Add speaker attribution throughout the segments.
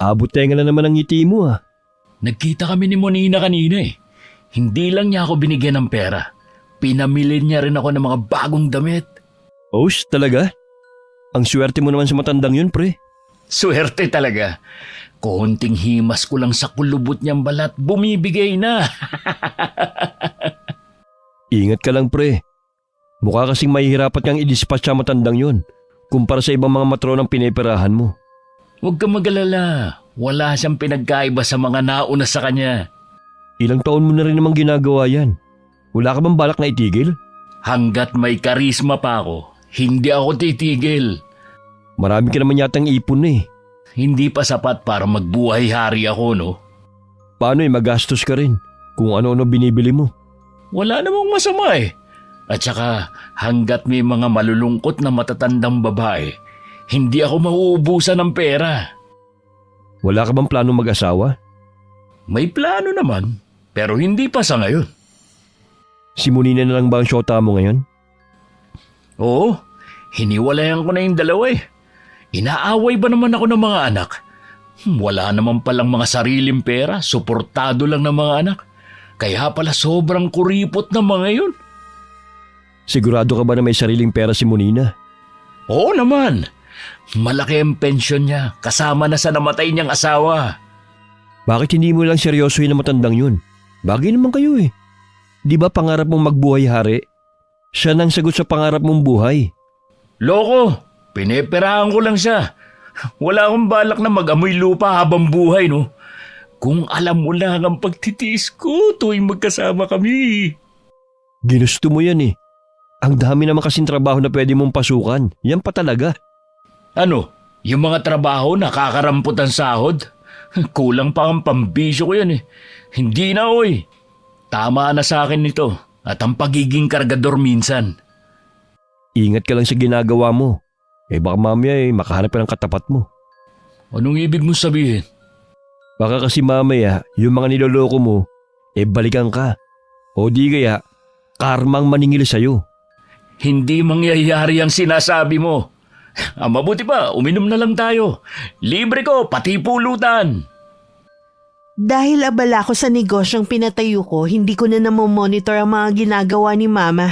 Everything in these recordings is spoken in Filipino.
Speaker 1: Abot tenga na naman ang ngiti mo ah.
Speaker 2: Nagkita kami ni Monina kanina eh. Hindi lang niya ako binigyan ng pera. Pinamili niya rin ako ng mga bagong damit.
Speaker 1: Os, talaga? Ang swerte mo naman sa matandang yun, pre.
Speaker 2: Swerte talaga. Konting himas ko lang sa kulubot niyang balat, bumibigay na.
Speaker 1: Ingat ka lang, pre. Mukha kasing mahihirapat kang i-dispatch sa matandang yun kumpara sa ibang mga matronang pineperahan mo.
Speaker 2: Huwag kang mag-alala. Wala siyang pinagkaiba sa mga nauna sa kanya.
Speaker 1: Ilang taon mo na rin namang ginagawa yan. Wala ka bang balak na itigil?
Speaker 2: Hanggat may karisma pa ako, hindi ako titigil.
Speaker 1: Marami ka naman yatang ipon eh.
Speaker 2: Hindi pa sapat para magbuhay-hari ako, no?
Speaker 1: Paano magastos ka rin kung ano-ano binibili mo?
Speaker 2: Wala namang masama eh. At saka hanggat may mga malulungkot na matatandang babae, hindi ako mauubusan ng pera.
Speaker 1: Wala ka bang plano mag-asawa?
Speaker 2: May plano naman, pero hindi pa sa ngayon.
Speaker 1: Si Monina na lang ba ang syota mo ngayon?
Speaker 2: Oo, hiniwalayan ko na yung dalawa eh. Inaaway ba naman ako ng mga anak? Wala naman palang mga sariling pera, suportado lang ng mga anak. Kaya pala sobrang kuripot ng mga yun.
Speaker 1: Sigurado ka ba na may sariling pera si Monina?
Speaker 2: Oo naman. Malaki ang pensyon niya, kasama na sa namatay niyang asawa.
Speaker 1: Bakit hindi mo lang seryosohin na matandang yun? Bagay naman kayo eh. Di ba pangarap mong magbuhay-hari? Siya nang sagot sa pangarap mong buhay.
Speaker 2: Loko, pineperahan ko lang siya. Wala akong balak na mag-amoy lupa habang buhay, no? Kung alam mo lang ang pagtitiis ko tuwing magkasama kami.
Speaker 1: Ginusto mo yan eh. Ang dami naman kasing trabaho na pwede mong pasukan. Yan pa talaga.
Speaker 2: Ano? Yung mga trabaho nakakarampot ang sahod? Kulang pa ang pambisyo ko yan eh. Hindi na oy. Tama na sa akin nito at ang pagiging kargador minsan.
Speaker 1: Ingat ka lang sa ginagawa mo. Baka mamaya makahanap ka ng katapat mo.
Speaker 2: Anong ibig mo sabihin?
Speaker 1: Baka kasi mamaya yung mga niloloko mo, balikan ka. O di kaya, karmang maningil sa'yo.
Speaker 2: Hindi mangyayari ang sinasabi mo. Mabuti pa, uminom na lang tayo. Libre ko, pati pulutan.
Speaker 3: Dahil abala ko sa negosyong pinatayo ko, hindi ko na namomonitor ang mga ginagawa ni Mama.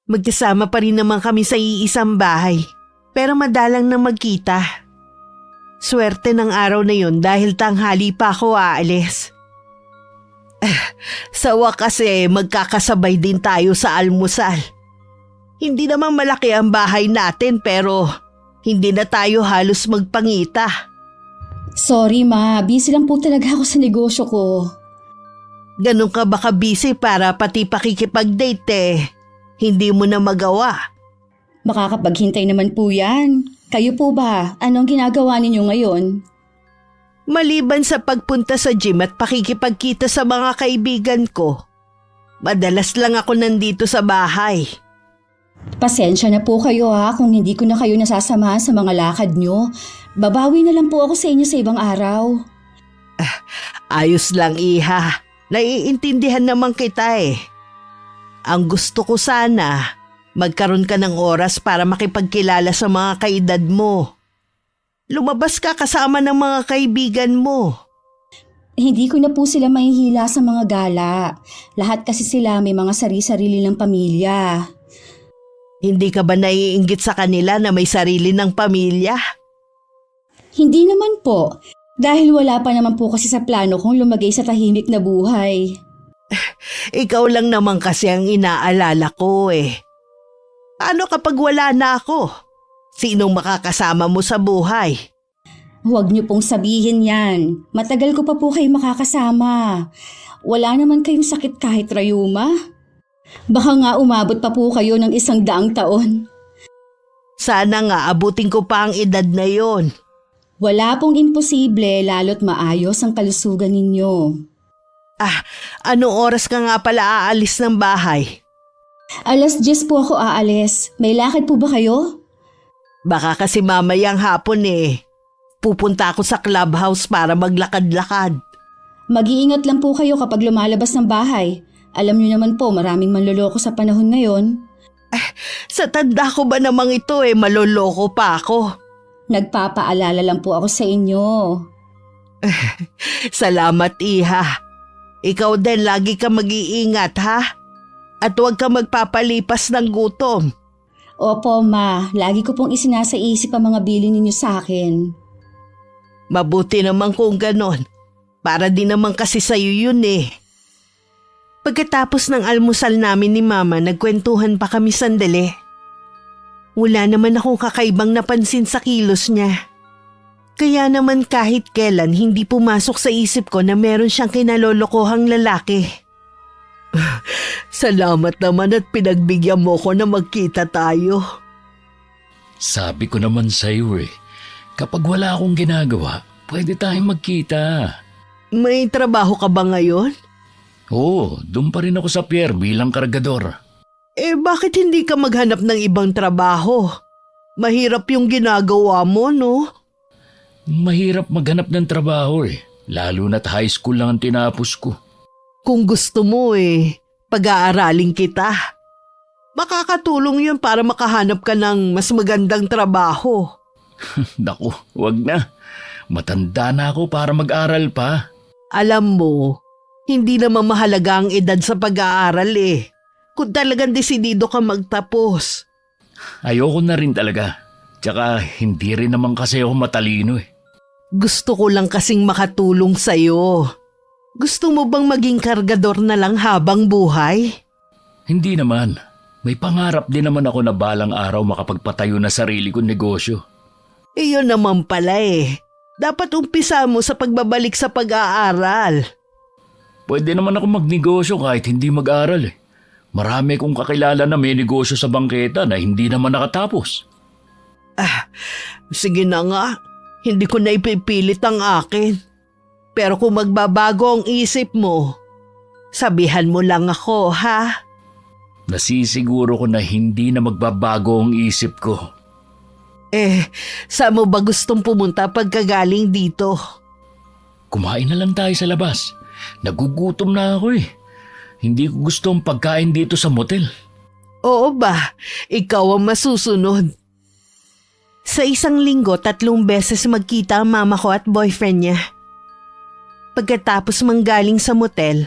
Speaker 3: Magkasama pa rin naman kami sa iisang bahay, pero madalang na magkita. Swerte ng araw na yun dahil tanghali pa ako aalis. Sa wakas magkakasabay din tayo sa almusal. Hindi naman malaki ang bahay natin pero hindi na tayo halos magpangita.
Speaker 4: Sorry ma, busy lang po talaga ako sa negosyo ko.
Speaker 3: Ganun ka ba ka-busy para pati pakikipag-date hindi mo na magawa?
Speaker 4: Makakapaghintay naman po yan. Kayo po ba? Anong ginagawa ninyo ngayon?
Speaker 3: Maliban sa pagpunta sa gym at pakikipagkita sa mga kaibigan ko, madalas lang ako nandito sa bahay.
Speaker 4: Pasensya na po kayo kung hindi ko na kayo nasasamahan sa mga lakad nyo. Babawi na lang po ako sa inyo sa ibang araw.
Speaker 3: Ayos lang iha. Naiintindihan naman kita Ang gusto ko sana, magkaroon ka ng oras para makipagkilala sa mga kaedad mo. Lumabas ka kasama ng mga kaibigan mo.
Speaker 4: Hindi ko na po sila mahihila sa mga gala. Lahat kasi sila may mga sari-sarili ng pamilya.
Speaker 3: Hindi ka ba naiinggit sa kanila na may sarili ng pamilya?
Speaker 4: Hindi naman po. Dahil wala pa naman po kasi sa plano kong lumagay sa tahimik na buhay.
Speaker 3: Ikaw lang naman kasi ang inaalala ko Ano kapag wala na ako? Sinong makakasama mo sa buhay?
Speaker 4: Huwag niyo pong sabihin yan. Matagal ko pa po kayo makakasama. Wala naman kayong sakit kahit rayuma. Baka nga umabot pa po kayo ng 100 taon.
Speaker 3: Sana nga abutin ko pa ang edad na yon.
Speaker 4: Wala pong imposible lalo't maayos ang kalusugan ninyo.
Speaker 3: Anong oras ka nga pala aalis ng bahay?
Speaker 4: 10:00 po ako aalis. May lakad po ba kayo?
Speaker 3: Baka kasi mamayang hapon Pupunta ako sa clubhouse para maglakad-lakad.
Speaker 4: Mag-iingat lang po kayo kapag lumalabas ng bahay. Alam niyo naman po maraming manloloko sa panahon ngayon.
Speaker 3: Sa tanda ko ba namang ito maloloko pa ako?
Speaker 4: Nagpapaalala lang po ako sa inyo.
Speaker 3: Salamat, Iha. Ikaw din lagi ka mag-iingat, ha? At huwag ka magpapalipas ng gutom.
Speaker 4: Opo, Ma. Lagi ko pong isinasa isip ang mga bilin ninyo sa akin.
Speaker 3: Mabuti naman kung ganon. Para din naman kasi sa'yo yun eh. Pagkatapos ng almusal namin ni Mama, nagkwentuhan pa kami sandali. Wala naman akong kakaibang napansin sa kilos niya. Kaya naman kahit kailan hindi pumasok sa isip ko na meron siyang kinalolokohang lalaki. Salamat naman at pinagbigyan mo ko na magkita tayo.
Speaker 2: Sabi ko naman sa'yo kapag wala akong ginagawa, pwede tayong magkita.
Speaker 3: May trabaho ka ba ngayon?
Speaker 2: Oo, doon pa rin ako sa pier bilang kargador.
Speaker 3: Bakit hindi ka maghanap ng ibang trabaho? Mahirap yung ginagawa mo, no?
Speaker 2: Mahirap maghanap ng trabaho lalo na't high school lang ang tinapos ko.
Speaker 3: Kung gusto mo pag-aaralin kita. Makakatulong yun para makahanap ka ng mas magandang trabaho.
Speaker 2: Naku, wag na. Matanda na ako para mag-aral pa.
Speaker 3: Alam mo, hindi naman mahalaga ang edad sa pag-aaral Kung talagang desidido ka magtapos.
Speaker 2: Ayoko na rin talaga. Tsaka hindi rin naman kasi ako matalino
Speaker 3: Gusto ko lang kasing makatulong sa'yo. Gusto mo bang maging kargador na lang habang buhay?
Speaker 2: Hindi naman. May pangarap din naman ako na balang araw makapagpatayo na sarili kong negosyo.
Speaker 3: Iyon naman pala Dapat umpisa mo sa pagbabalik sa pag-aaral.
Speaker 2: Pwede naman ako magnegosyo kahit hindi mag-aral Marami kong kakilala na may negosyo sa bangketa na hindi naman nakatapos.
Speaker 3: Sige na nga. Hindi ko na ipipilit ang akin. Pero kung magbabago ang isip mo, sabihan mo lang ako, ha?
Speaker 2: Nasisiguro ko na hindi na magbabago ang isip ko.
Speaker 3: Saan mo ba gustong pumunta pagkagaling dito?
Speaker 2: Kumain na lang tayo sa labas. Nagugutom na ako Hindi ko gusto ang pagkain dito sa motel.
Speaker 3: Oo ba? Ikaw ang masusunod. Sa isang linggo, 3 beses magkita ang mama ko at boyfriend niya. Pagkatapos manggaling sa motel,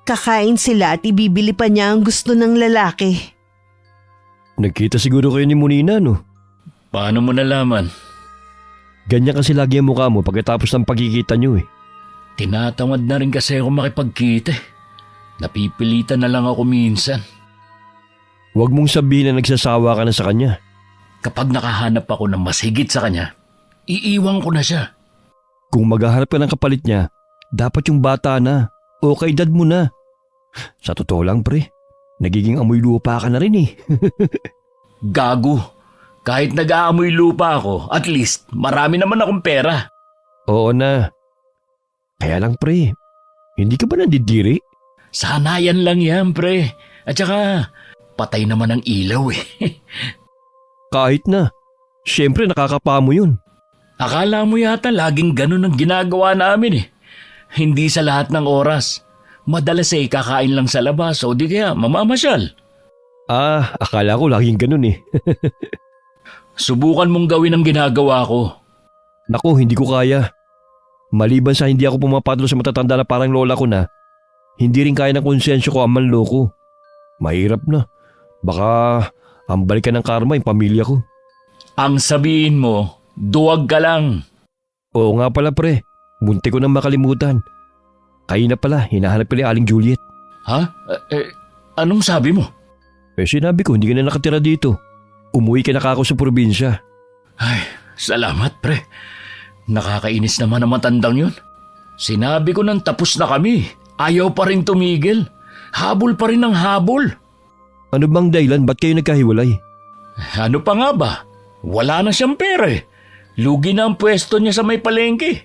Speaker 3: kakain sila at ibibili pa niya ang gusto ng lalaki.
Speaker 1: Nagkita siguro kayo ni Munina, no?
Speaker 2: Paano mo nalaman?
Speaker 1: Ganyan kasi lagi ang mukha mo pagkatapos ng pagkikita nyo
Speaker 2: Tinatamad na rin kasi ako makipagkita Napipilitan na lang ako minsan.
Speaker 1: Huwag mong sabihin na nagsasawa ka na sa kanya.
Speaker 2: Kapag nakahanap ako ng mas higit sa kanya, iiwan ko na siya.
Speaker 1: Kung maghahanap ka ng kapalit niya, dapat yung bata na o kaedad mo na. Sa totoo lang pre, nagiging amoy lupa ka na rin
Speaker 2: Gago. Kahit nag-aamoy lupa ako, at least marami naman akong pera.
Speaker 1: Oo na. Kaya lang pre, hindi ka ba nandidiri?
Speaker 2: Sanayan lang yan, pre. At saka, patay naman ang ilaw
Speaker 1: Kahit na. Siyempre nakakapamo yun.
Speaker 2: Akala mo yata laging ganun ang ginagawa namin Hindi sa lahat ng oras. Madalas kakain lang sa labas o di kaya mamamasyal.
Speaker 1: Akala ko laging ganun
Speaker 2: Subukan mong gawin ang ginagawa ko.
Speaker 1: Naku, hindi ko kaya. Maliban sa hindi ako pumapatol sa matatanda na parang lola ko na, hindi rin kaya ng konsensyo ko ang manloko. Mahirap na. Baka ang balikan ng karma yung pamilya ko.
Speaker 2: Ang sabihin mo, duwag ka lang.
Speaker 1: Oo nga pala pre, munti ko nang makalimutan. Kayo na pala, hinahanap pala Aling Juliet.
Speaker 2: Ha? Anong sabi mo?
Speaker 1: Sinabi ko hindi ka na nakatira dito. Umuwi ka na kako sa probinsya.
Speaker 2: Ay, salamat pre. Nakakainis naman ang matandang yun. Sinabi ko nang tapos na kami. Ayaw pa rin tumigil. Habol pa rin ang habol.
Speaker 1: Ano bang dahilan? Ba't kayo nagkahiwalay?
Speaker 2: Ano pa nga ba? Wala na siyang pera Lugi na ang pwesto niya sa may palengke.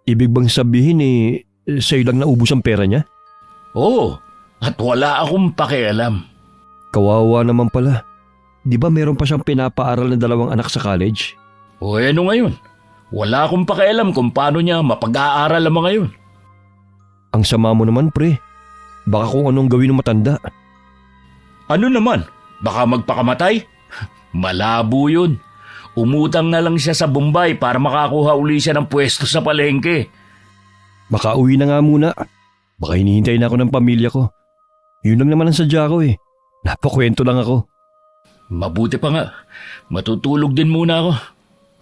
Speaker 1: Ibig bang sabihin sa'yo lang naubos ang pera niya?
Speaker 2: Oo, at wala akong pakialam.
Speaker 1: Kawawa naman pala. Di ba meron pa siyang pinapaaral na 2 anak sa college?
Speaker 2: O ano ngayon? Wala akong pakialam kung paano niya mapag-aaral ang mga yun.
Speaker 1: Ang sama mo naman pre. Baka kung anong gawin ng matanda.
Speaker 2: Ano naman? Baka magpakamatay? Malabo yun. Umutang na lang siya sa Bombay para makakuha uli siya ng pwesto sa palengke.
Speaker 1: Makauwi na nga muna. Baka hinihintay na ako ng pamilya ko. Yun lang naman ang sadya ko eh. Napakwento lang ako.
Speaker 2: Mabuti pa nga. Matutulog din muna ako.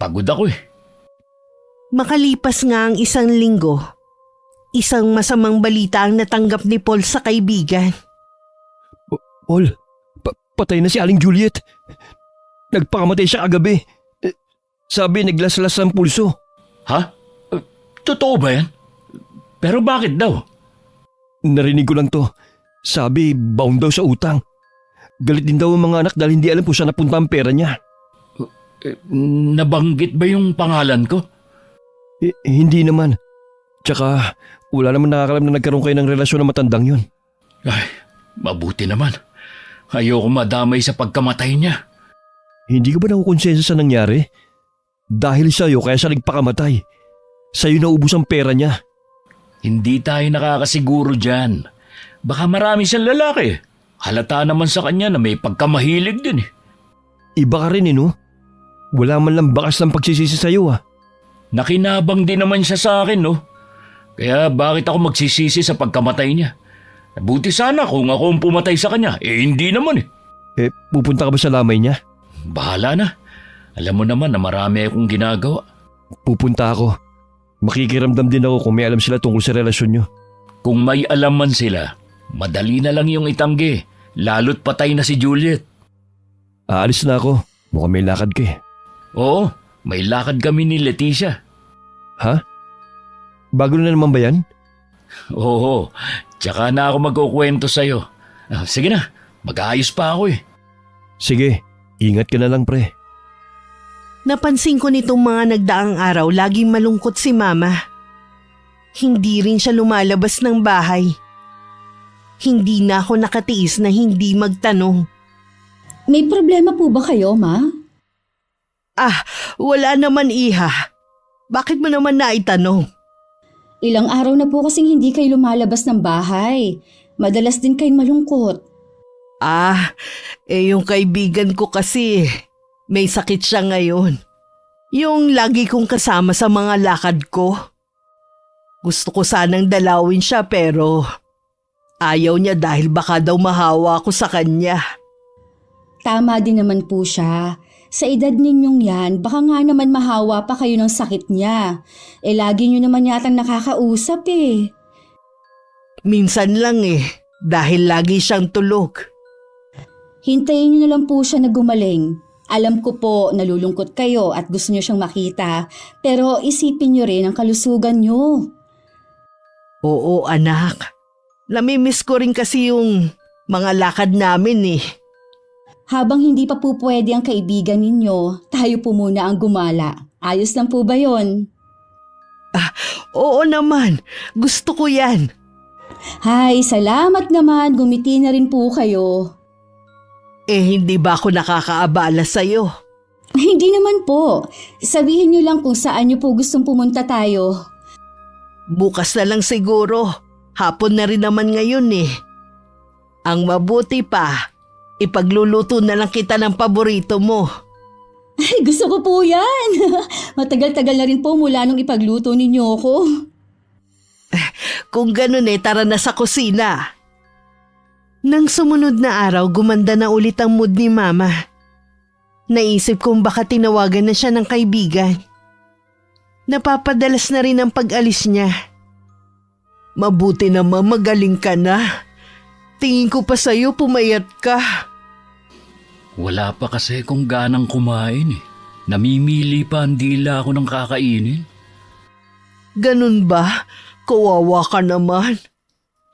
Speaker 2: Pagod ako eh.
Speaker 3: Makalipas nga ang 1 linggo, isang masamang balita ang natanggap ni Paul sa kaibigan.
Speaker 1: Paul, patay na si Aling Juliet. Nagpakamatay siya kagabi. Sabi naglaslas ang pulso.
Speaker 2: Ha? Totoo ba yan? Pero bakit daw?
Speaker 1: Narinig ko lang to. Sabi bound daw sa utang. Galit din daw ang mga anak dahil hindi alam kung saan napunta ang pera niya.
Speaker 2: Nabanggit ba yung pangalan ko?
Speaker 1: Hindi naman. Tsaka wala naman nakakalam na nagkaroon kayo ng relasyon na matandang yun.
Speaker 2: Ay, mabuti naman. Ayoko madamay sa pagkamatay niya.
Speaker 1: Hindi ka ba nakukonsensa sa nangyari? Dahil sa'yo kaya siya nagpakamatay. Sa'yo naubos ang pera niya.
Speaker 2: Hindi tayo nakakasiguro dyan. Baka marami siyang lalaki. Halata naman sa kanya na may pagkamahilig din eh.
Speaker 1: Iba ka rin no? Wala man lang bakas ng pagsisisi sa'yo
Speaker 2: Nakinabang din naman siya sa akin no. Kaya bakit ako magsisisi sa pagkamatay niya? Buti sana kung ako ang pumatay sa kanya. Hindi naman eh.
Speaker 1: Pupunta ka ba sa lamay niya?
Speaker 2: Bahala na. Alam mo naman na marami akong ginagawa.
Speaker 1: Pupunta ako. Makikiramdam din ako kung may alam sila tungkol sa relasyon niyo.
Speaker 2: Kung may alam man sila, madali na lang yung itanggi. Lalo't patay na si Juliet.
Speaker 1: Aalis na ako. Mukhang may lakad ka eh.
Speaker 2: Oo, may lakad kami ni Leticia.
Speaker 1: Ha? Bago na naman ba yan?
Speaker 2: Oo, tsaka na ako magkukwento sa'yo. Sige na, mag-aayos pa ako eh.
Speaker 1: Sige, ingat ka na lang pre.
Speaker 3: Napansin ko nitong mga nagdaang araw laging malungkot si Mama. Hindi rin siya lumalabas ng bahay. Hindi na ako nakatiis na hindi magtanong.
Speaker 4: May problema po ba kayo, Ma?
Speaker 3: Wala naman iha. Bakit mo naman naitanong?
Speaker 4: Ilang araw na po kasing hindi kayo lumalabas ng bahay. Madalas din kayong malungkot.
Speaker 3: Yung kaibigan ko kasi may sakit siya ngayon. Yung lagi kong kasama sa mga lakad ko. Gusto ko sanang dalawin siya pero ayaw niya dahil baka daw mahawa ako sa kanya.
Speaker 4: Tama din naman po siya. Sa edad ninyong yan, baka nga naman mahawa pa kayo ng sakit niya. Lagi nyo naman yatang nakakausap eh.
Speaker 3: Minsan lang dahil lagi siyang tulog.
Speaker 4: Hintayin nyo na lang po siya na gumaling. Alam ko po, nalulungkot kayo at gusto nyo siyang makita. Pero isipin nyo rin ang kalusugan nyo.
Speaker 3: Oo anak. Namimiss ko rin kasi yung mga lakad namin
Speaker 4: Habang hindi pa po pwede ang kaibigan ninyo, tayo po muna ang gumala. Ayos lang po ba yon?
Speaker 3: Oo naman. Gusto ko yan.
Speaker 4: Hay, salamat naman. Gumiti na rin po kayo.
Speaker 3: Hindi ba ako nakakaabala sa'yo?
Speaker 4: Hindi naman po. Sabihin nyo lang kung saan nyo po gustong pumunta tayo.
Speaker 3: Bukas na lang siguro. Hapon na rin naman ngayon Ang mabuti pa, ipagluluto na lang kita ng paborito mo.
Speaker 4: Ay, gusto ko po yan. Matagal-tagal na rin po mula nung ipagluto ninyo ako.
Speaker 3: Kung ganun tara na sa kusina. Nang sumunod na araw, gumanda na ulit ang mood ni Mama. Naisip kong baka tinawagan na siya ng kaibigan. Napapadalas na rin ang pag-alis niya. Mabuti naman magaling ka na. Tingin ko pa sa'yo pumayat ka.
Speaker 2: Wala pa kasi kung ganang kumain eh. Namimili pa ang dila ako ng kakainin.
Speaker 3: Ganun ba? Kawawa ka naman.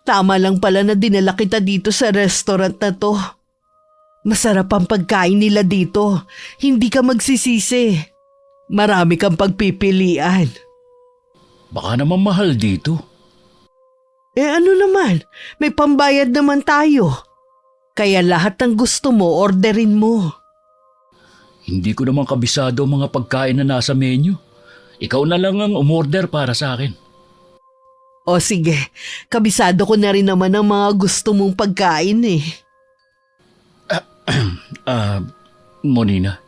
Speaker 3: Tama lang pala na dinala kita dito sa restaurant na to. Masarap ang pagkain nila dito. Hindi ka magsisisi. Marami kang pagpipilian.
Speaker 2: Baka naman mahal dito.
Speaker 3: Ano naman? May pambayad naman tayo. Kaya lahat ng gusto mo, orderin mo.
Speaker 2: Hindi ko naman kabisado ang mga pagkain na nasa menu. Ikaw na lang ang umorder para sa akin.
Speaker 3: O sige, kabisado ko na rin naman ang mga gusto mong pagkain
Speaker 2: Monina,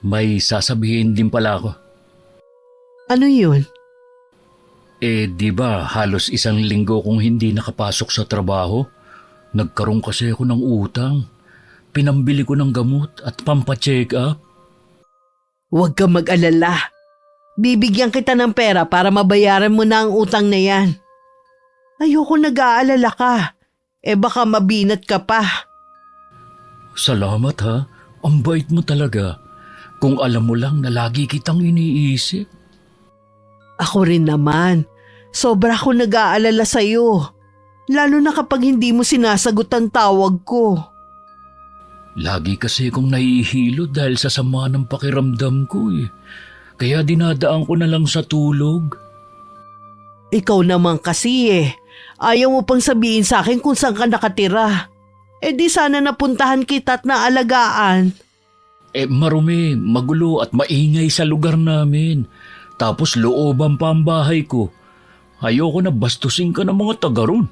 Speaker 2: May sasabihin din pala ako.
Speaker 3: Ano yun?
Speaker 2: Di ba halos 1 linggo kong hindi nakapasok sa trabaho? Nagkaroon kasi ako ng utang. Pinambili ko ng gamot at pampacheck up.
Speaker 3: Huwag kang mag-alala. Bibigyan kita ng pera para mabayaran mo na ang utang na yan. Ayoko nag-aalala ka. Baka mabinat ka pa.
Speaker 2: Salamat ha. Ang bait mo talaga. Kung alam mo lang na lagi kitang iniisip.
Speaker 3: Ako rin naman. Sobra ako nag-aalala sa'yo. Lalo na kapag hindi mo sinasagot ang tawag ko.
Speaker 2: Lagi kasi akong nahihilo dahil sa sama ng pakiramdam ko eh. Kaya dinadaan ko na lang sa tulog.
Speaker 3: Ikaw naman kasi Ayaw mo pang sabihin sa akin kung saan ka nakatira. Di sana napuntahan kita at naalagaan.
Speaker 2: Marumi, magulo at maingay sa lugar namin. Tapos looban pa ang bahay ko. Ayoko na bastusin ka ng mga taga ron.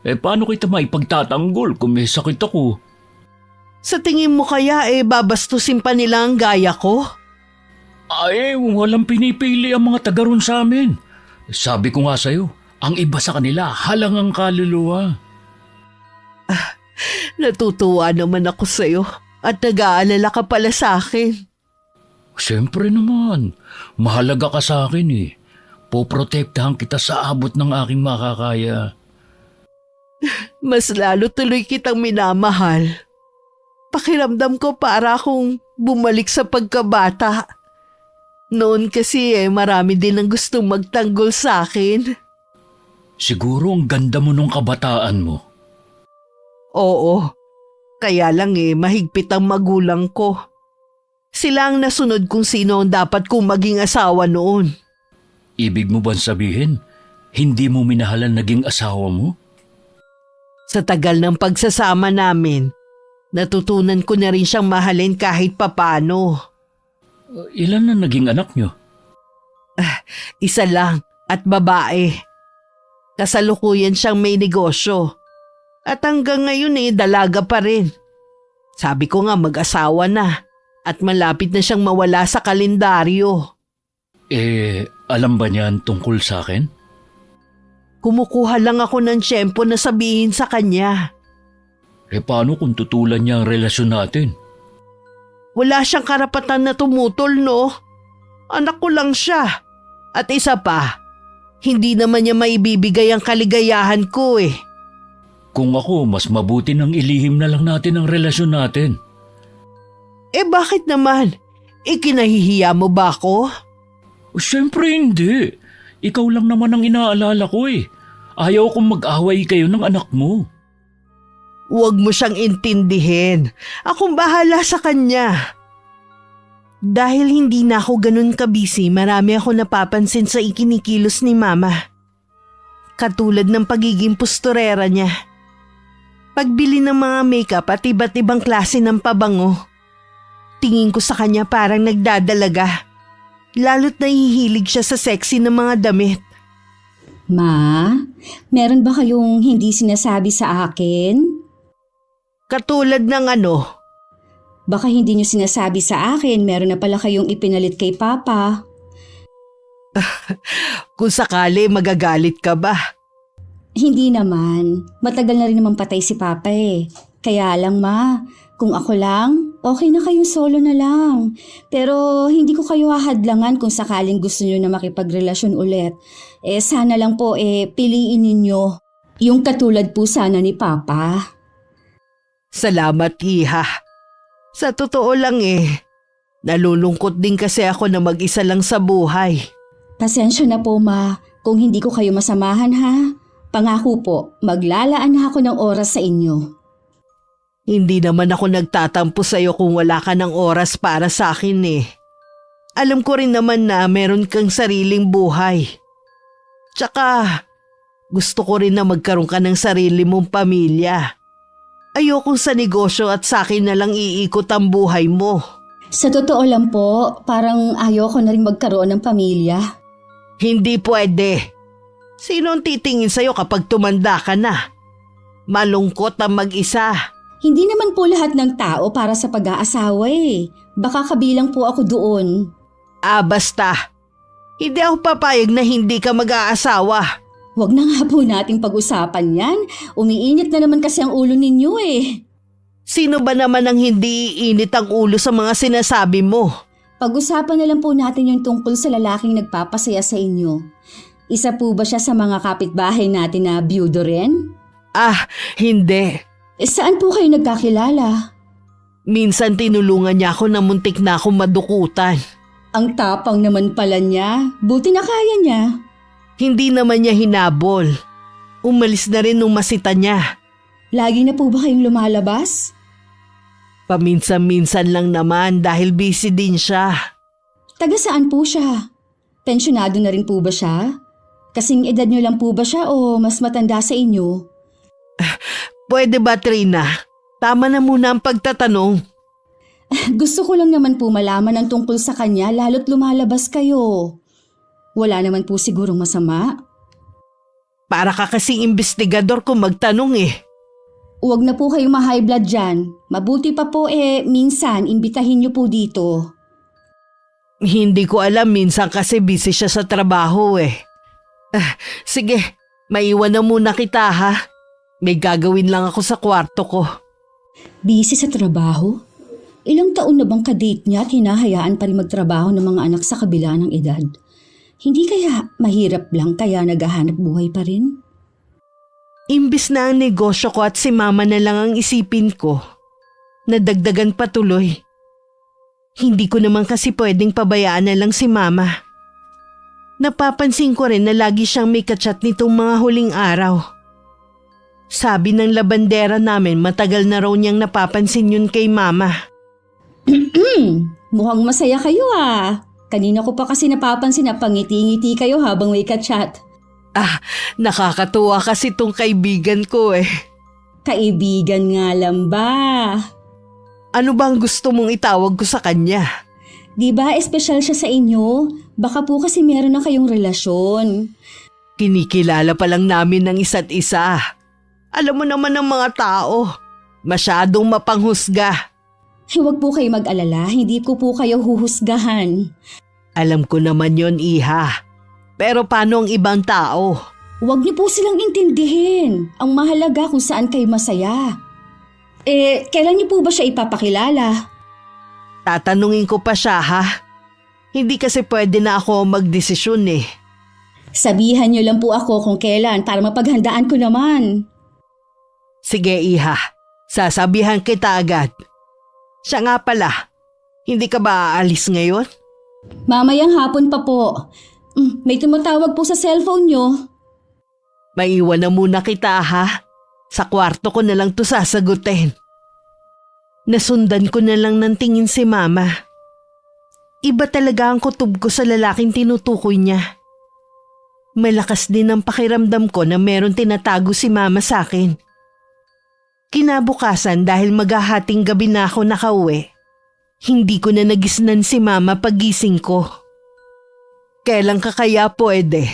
Speaker 2: Paano kita maipagtatanggol kung may sakit ako?
Speaker 3: Sa tingin mo kaya babastusin pa nila ang gaya ko?
Speaker 2: Walang pinipili ang mga taga ron sa amin. Sabi ko nga sa'yo, ang iba sa kanila halang ang kaluluwa.
Speaker 3: Natutuwa naman ako sa'yo at nag-aalala ka pala sa akin.
Speaker 2: Siyempre naman, mahalaga ka sa akin eh. Poprotektahan kita sa abot ng aking makakaya.
Speaker 3: Mas lalo tuloy kitang minamahal. Pakiramdam ko para akong bumalik sa pagkabata. Noon kasi marami din ang gustong magtanggol sa akin.
Speaker 2: Siguro ang ganda mo nung kabataan mo.
Speaker 3: Oo, kaya lang mahigpit ang magulang ko. Sila ang nasunod kung sino ang dapat kong maging asawa noon.
Speaker 2: Ibig mo ba sabihin, hindi mo minahalan naging asawa mo?
Speaker 3: Sa tagal ng pagsasama namin, natutunan ko na rin siyang mahalin kahit papano.
Speaker 2: Ilan na naging anak niyo?
Speaker 3: Isa lang at babae. Kasalukuyan siyang may negosyo. At hanggang ngayon dalaga pa rin. Sabi ko nga mag-asawa na at malapit na siyang mawala sa kalendaryo.
Speaker 2: Alam ba niyan tungkol sa akin?
Speaker 3: Kumukuha lang ako ng tiyempo na sabihin sa kanya.
Speaker 2: Paano kung tutulan niya ang relasyon natin?
Speaker 3: Wala siyang karapatan na tumutol, no? Anak ko lang siya. At isa pa, hindi naman niya maibibigay ang kaligayahan ko
Speaker 2: Kung ako, mas mabuti nang ilihim na lang natin ang relasyon natin.
Speaker 3: Bakit naman? Kinahihiya mo ba ako?
Speaker 2: Siyempre hindi. Ikaw lang naman ang inaalala ko Ayaw kong mag-away kayo ng anak mo.
Speaker 3: Huwag mo siyang intindihin. Akong bahala sa kanya. Dahil hindi na ako ganun kabisi, marami ako napapansin sa ikinikilos ni Mama. Katulad ng pagiging pusturera niya. Pagbili ng mga makeup at iba't ibang klase ng pabango. Tingin ko sa kanya parang nagdadalaga. Lalo't nahihilig siya sa sexy ng mga damit.
Speaker 4: Ma, meron ba kayong hindi sinasabi sa akin?
Speaker 3: Katulad ng ano?
Speaker 4: Baka hindi niyo sinasabi sa akin, meron na pala kayong ipinalit kay Papa.
Speaker 3: Kung sakali magagalit ka ba?
Speaker 4: Hindi naman. Matagal na rin naman patay si Papa Kaya lang ma, kung ako lang, okay na kayong solo na lang. Pero hindi ko kayo hahadlangan kung sakaling gusto niyo na makipagrelasyon ulit. Sana lang po piliin ninyo yung katulad po sana ni Papa.
Speaker 3: Salamat, Iha. Sa totoo lang nalulungkot din kasi ako na mag-isa lang sa buhay.
Speaker 4: Pasensya na po ma, kung hindi ko kayo masamahan ha. Pangako po, maglalaan na ako ng oras sa inyo.
Speaker 3: Hindi naman ako nagtatampo sa'yo kung wala ka ng oras para sa akin Alam ko rin naman na meron kang sariling buhay. Tsaka, gusto ko rin na magkaroon ka ng sarili mong pamilya. Ayokong sa negosyo at sa akin na lang iikot ang buhay mo.
Speaker 4: Sa totoo lang po, parang ayoko na rin magkaroon ng pamilya.
Speaker 3: Hindi pwede. Sino ang titingin sa'yo kapag tumanda ka na? Malungkot ang mag-isa.
Speaker 4: Hindi naman po lahat ng tao para sa pag-aasawa eh. Baka kabilang po ako doon.
Speaker 3: Basta. Hindi ako papayag na hindi ka mag-aasawa.
Speaker 4: Huwag na nga po nating pag-usapan yan. Umiinit na naman kasi ang ulo ninyo eh.
Speaker 3: Sino ba naman ang hindi iinit ang ulo sa mga sinasabi mo?
Speaker 4: Pag-usapan na lang po natin yung tungkol sa lalaking nagpapasaya sa inyo. Isa po ba siya sa mga kapitbahay natin na biyudo rin?
Speaker 3: Hindi.
Speaker 4: Saan po kayo nagkakilala?
Speaker 3: Minsan tinulungan niya ako na muntik na akong madukutan.
Speaker 4: Ang tapang naman pala niya. Buti na kaya niya.
Speaker 3: Hindi naman niya hinabol. Umalis na rin nung masita niya.
Speaker 4: Lagi na po ba kayong lumalabas?
Speaker 3: Paminsan-minsan lang naman dahil busy din siya.
Speaker 4: Taga saan po siya? Pensyonado na rin po ba siya? Kasing edad niyo lang po ba siya o mas matanda sa inyo?
Speaker 3: Pwede ba, Trina? Tama na muna ang pagtatanong.
Speaker 4: Gusto ko lang naman po malaman ang tungkol sa kanya lalo't lumalabas kayo. Wala naman po sigurong masama.
Speaker 3: Para ka kasing investigador kung magtanong eh.
Speaker 4: Huwag na po kayong ma-high blood dyan. Mabuti pa po minsan imbitahin niyo po dito.
Speaker 3: Hindi ko alam, minsan kasi busy siya sa trabaho eh. Sige, maiwan na muna kita ha. May gagawin lang ako sa kwarto ko.
Speaker 4: Busy sa trabaho? Ilang taon na bang kadate niya at hinahayaan pa rin magtrabaho ng mga anak sa kabila ng edad? Hindi kaya mahirap lang kaya naghahanap buhay pa rin?
Speaker 3: Imbis na ang negosyo ko at si mama na lang ang isipin ko, nadagdagan pa tuloy. Hindi ko naman kasi pwedeng pabayaan na lang si mama. Napapansin ko rin na lagi siyang may kachat nitong mga huling araw. Sabi ng labandera namin matagal na raw niyang napapansin yun kay mama.
Speaker 4: Mukhang masaya kayo ah. Kanina ko pa kasi napapansin na pangiti-ngiti kayo habang may kachat.
Speaker 3: Nakakatuwa kasi tong kaibigan ko eh.
Speaker 4: Kaibigan nga lang ba?
Speaker 3: Ano bang gusto mong itawag ko sa kanya?
Speaker 4: Di ba espesyal siya sa inyo? Baka po kasi meron na kayong relasyon.
Speaker 3: Kinikilala pa lang namin ng isa't isa. Alam mo naman ng mga tao, masyadong mapanghusga.
Speaker 4: Huwag po kayo mag-alala, hindi ko po kayo huhusgahan.
Speaker 3: Alam ko naman yon, Iha. Pero paano ang ibang tao?
Speaker 4: Huwag niyo po silang intindihin. Ang mahalaga kung saan kayo masaya. Kailan niyo po ba siya ipapakilala?
Speaker 3: Tatanungin ko pa siya ha. Hindi kasi pwede na ako magdesisyon eh.
Speaker 4: Sabihan niyo lang po ako kung kailan para mapaghandaan ko naman.
Speaker 3: Sige, Iha. Sasabihan kita agad. Siya nga pala, hindi ka ba aalis ngayon?
Speaker 4: Mamayang hapon pa po. May tumatawag po sa cellphone niyo.
Speaker 3: Maiwan na muna kita ha. Sa kwarto ko na lang to sasagutin. Nasundan ko na lang ng tingin si mama. Iba talaga ang kutob ko sa lalaking tinutukoy niya. Malakas din ang pakiramdam ko na meron tinatago si mama sa akin. Kinabukasan dahil maghahating gabi na ako nakauwi, hindi ko na nagisnan si mama pagising ko. Kailan ka kaya pwede?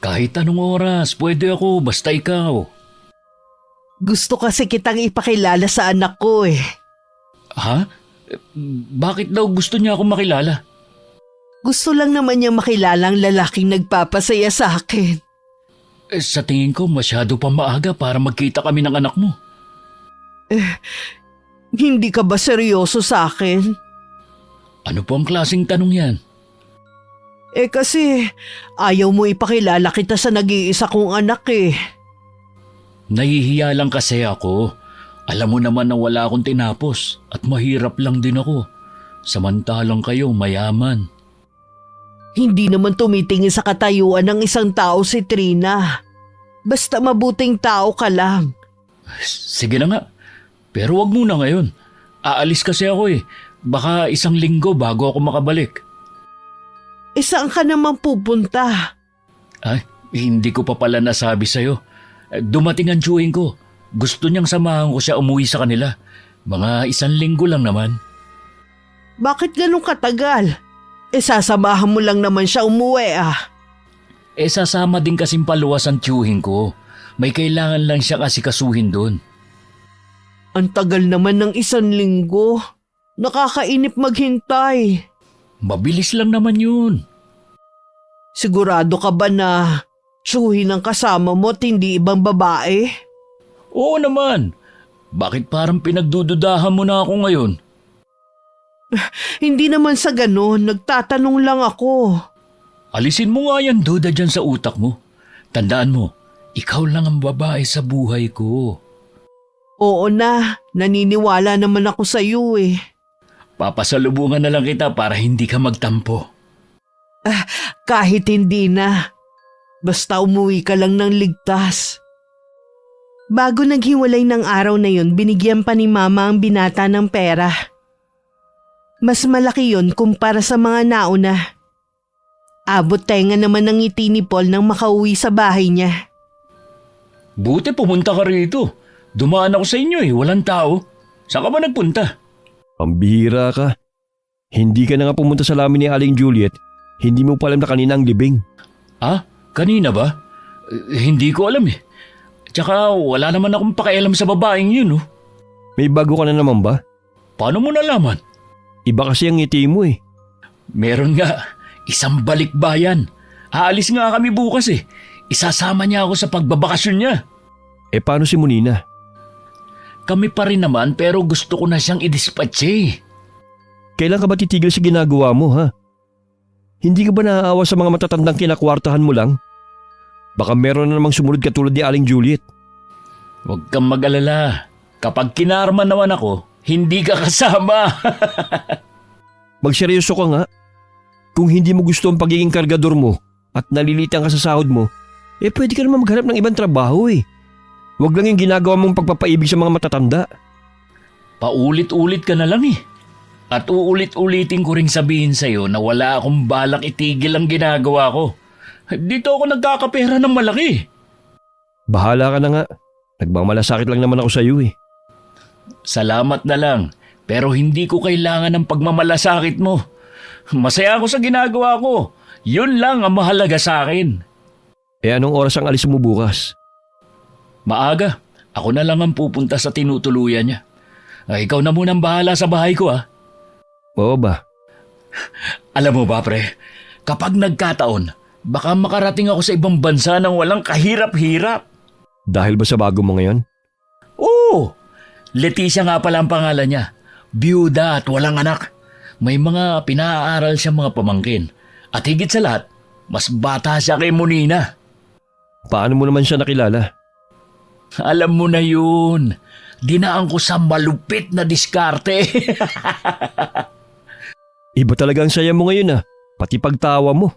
Speaker 2: Kahit anong oras, pwede ako, basta ikaw.
Speaker 3: Gusto kasi kitang ipakilala sa anak ko eh.
Speaker 2: Ha? Bakit daw gusto niya akong makilala?
Speaker 3: Gusto lang naman niya makilala ang lalaking nagpapasaya sa akin.
Speaker 2: Sa tingin ko, masyado pa maaga para magkita kami ng anak mo.
Speaker 3: Hindi ka ba seryoso sa akin?
Speaker 2: Ano po ang klaseng tanong yan?
Speaker 3: Kasi ayaw mo ipakilala kita sa nag-iisa kong anak eh.
Speaker 2: Nahihiya lang kasi ako. Alam mo naman na wala akong tinapos at mahirap lang din ako. Samantalang kayo mayaman.
Speaker 3: Hindi naman tumitingin sa katayuan ng isang tao si Trina. Basta mabuting tao ka lang.
Speaker 2: Sige na nga. Pero wag muna ngayon. Aalis kasi ako eh. Baka 1 linggo bago ako makabalik.
Speaker 3: Saan ka naman pupunta?
Speaker 2: Ay, hindi ko pa pala nasabi sa'yo. Dumating ang tiyuhin ko. Gusto niyang samahan ko siya umuwi sa kanila. Mga 1 linggo lang naman.
Speaker 3: Bakit ganun katagal? Sasamahan mo lang naman siya umuwi ah.
Speaker 2: Sasama din kasing paluwas ang tiyuhin ko. May kailangan lang siyang asikasuhin doon.
Speaker 3: Ang tagal naman ng 1 linggo. Nakakainip maghintay.
Speaker 2: Mabilis lang naman yun.
Speaker 3: Sigurado ka ba na tsuhin ang kasama mo at hindi ibang babae?
Speaker 2: Oo naman. Bakit parang pinagdududahan mo na ako ngayon?
Speaker 3: Hindi naman sa ganon, nagtatanong lang ako.
Speaker 2: Alisin mo nga yan duda dyan sa utak mo. Tandaan mo, ikaw lang ang babae sa buhay ko.
Speaker 3: Oo na, naniniwala naman ako sa iyo eh.
Speaker 2: Papasalubungan na lang kita para hindi ka magtampo.
Speaker 3: Kahit hindi na, basta umuwi ka lang ng ligtas. Bago naghiwalay ng araw na yun, binigyan pa ni Mama ang binata ng pera. Mas malaki yun kumpara sa mga nauna. Abot tenga naman ng ngiti ni Paul nang makauwi sa bahay niya.
Speaker 2: Buti pumunta ka rito. Dumaan ako sa inyo walang tao. Saan ka ba nagpunta?
Speaker 1: Pambihira ka. Hindi ka na nga pumunta sa lamin ni Aling Juliet. Hindi mo pa alam na kanina ang libing.
Speaker 2: Ah, kanina ba? Hindi ko alam Tsaka wala naman akong pakialam sa babaeng yun
Speaker 1: May bago ka na naman ba?
Speaker 2: Paano mo nalaman?
Speaker 1: Iba kasi ang ngiti mo
Speaker 2: Meron nga, isang balikbayan. Aalis nga kami bukas Isasama niya ako sa pagbabakasyon niya.
Speaker 1: Paano si Monina?
Speaker 2: Kami pa rin naman pero gusto ko na siyang idispatche.
Speaker 1: Kailan ka ba titigil sa ginagawa mo, ha? Hindi ka ba naaawa sa mga matatandang kinakwartahan mo lang? Baka meron na namang sumunod katulad ni Aling Juliet.
Speaker 2: Huwag kang mag-alala. Kapag kinarma naman ako, hindi ka kasama.
Speaker 1: Magseryoso ka nga. Kung hindi mo gusto ang pagiging kargador mo at nalilitan ka sa sahod mo, pwede ka naman maghanap ng ibang trabaho Huwag lang yung ginagawa mong pagpapaibig sa mga matatanda.
Speaker 2: Paulit-ulit ka na lang At uulit-ulitin ko ring sabihin sa'yo na wala akong balak itigil ang ginagawa ko. Dito ako nagkakapera ng malaki.
Speaker 1: Bahala ka na nga. Nagmamalasakit lang naman ako sa iyo
Speaker 2: Salamat na lang, pero hindi ko kailangan ng pagmamalasakit mo. Masaya ako sa ginagawa ko. Yun lang ang mahalaga sa akin.
Speaker 1: Anong oras ang alis mo bukas?
Speaker 2: Maaga. Ako na lang ang pupunta sa tinutuluyan niya. Ikaw na munang bahala sa bahay ko
Speaker 1: Oo ba?
Speaker 2: Alam mo ba pre, kapag nagkataon, baka makarating ako sa ibang bansa nang walang kahirap-hirap.
Speaker 1: Dahil ba sa bago mo ngayon?
Speaker 2: Oo! Leticia nga pala ang pangalan niya. Biyuda at walang anak. May mga pinaaral siya mga pamangkin. At higit sa lahat, mas bata siya kay Monina.
Speaker 1: Paano mo naman siya nakilala?
Speaker 2: Alam mo na yun. Dinaan ko sa malupit na diskarte.
Speaker 1: Iba talaga ang saya mo ngayon pati pagtawa mo.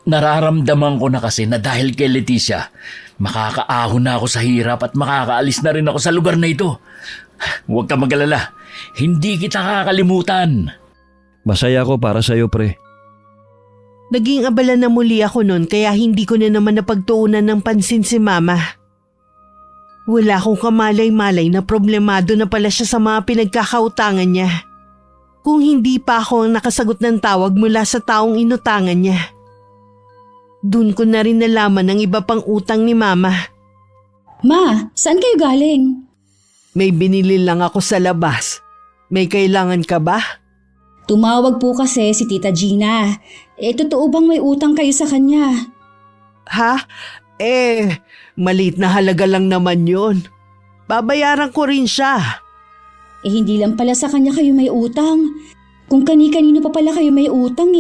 Speaker 2: Nararamdaman ko na kasi na dahil kay Leticia, makakaahon na ako sa hirap at makakaalis na rin ako sa lugar na ito. Huwag ka mag-alala. Hindi kita kakalimutan.
Speaker 1: Masaya ako para sa iyo, pre.
Speaker 3: Naging abala na muli ako noon kaya hindi ko na naman napagtuunan ng pansin si Mama. Wala akong kamalay-malay na problemado na pala siya sa mga pinagkakautangan niya. Kung hindi pa ako ang nakasagot ng tawag mula sa taong inutangan niya. Doon ko na rin nalaman ang iba pang utang ni Mama.
Speaker 4: Ma, saan kayo galing?
Speaker 3: May binili lang ako sa labas. May kailangan ka ba?
Speaker 4: Tumawag po kasi si Tita Gina. Totoo bang may utang kayo sa kanya?
Speaker 3: Ha? Maliit na halaga lang naman yun. Babayaran ko rin siya.
Speaker 4: Hindi lang pala sa kanya kayo may utang. Kung kani-kanino pa pala kayo may utang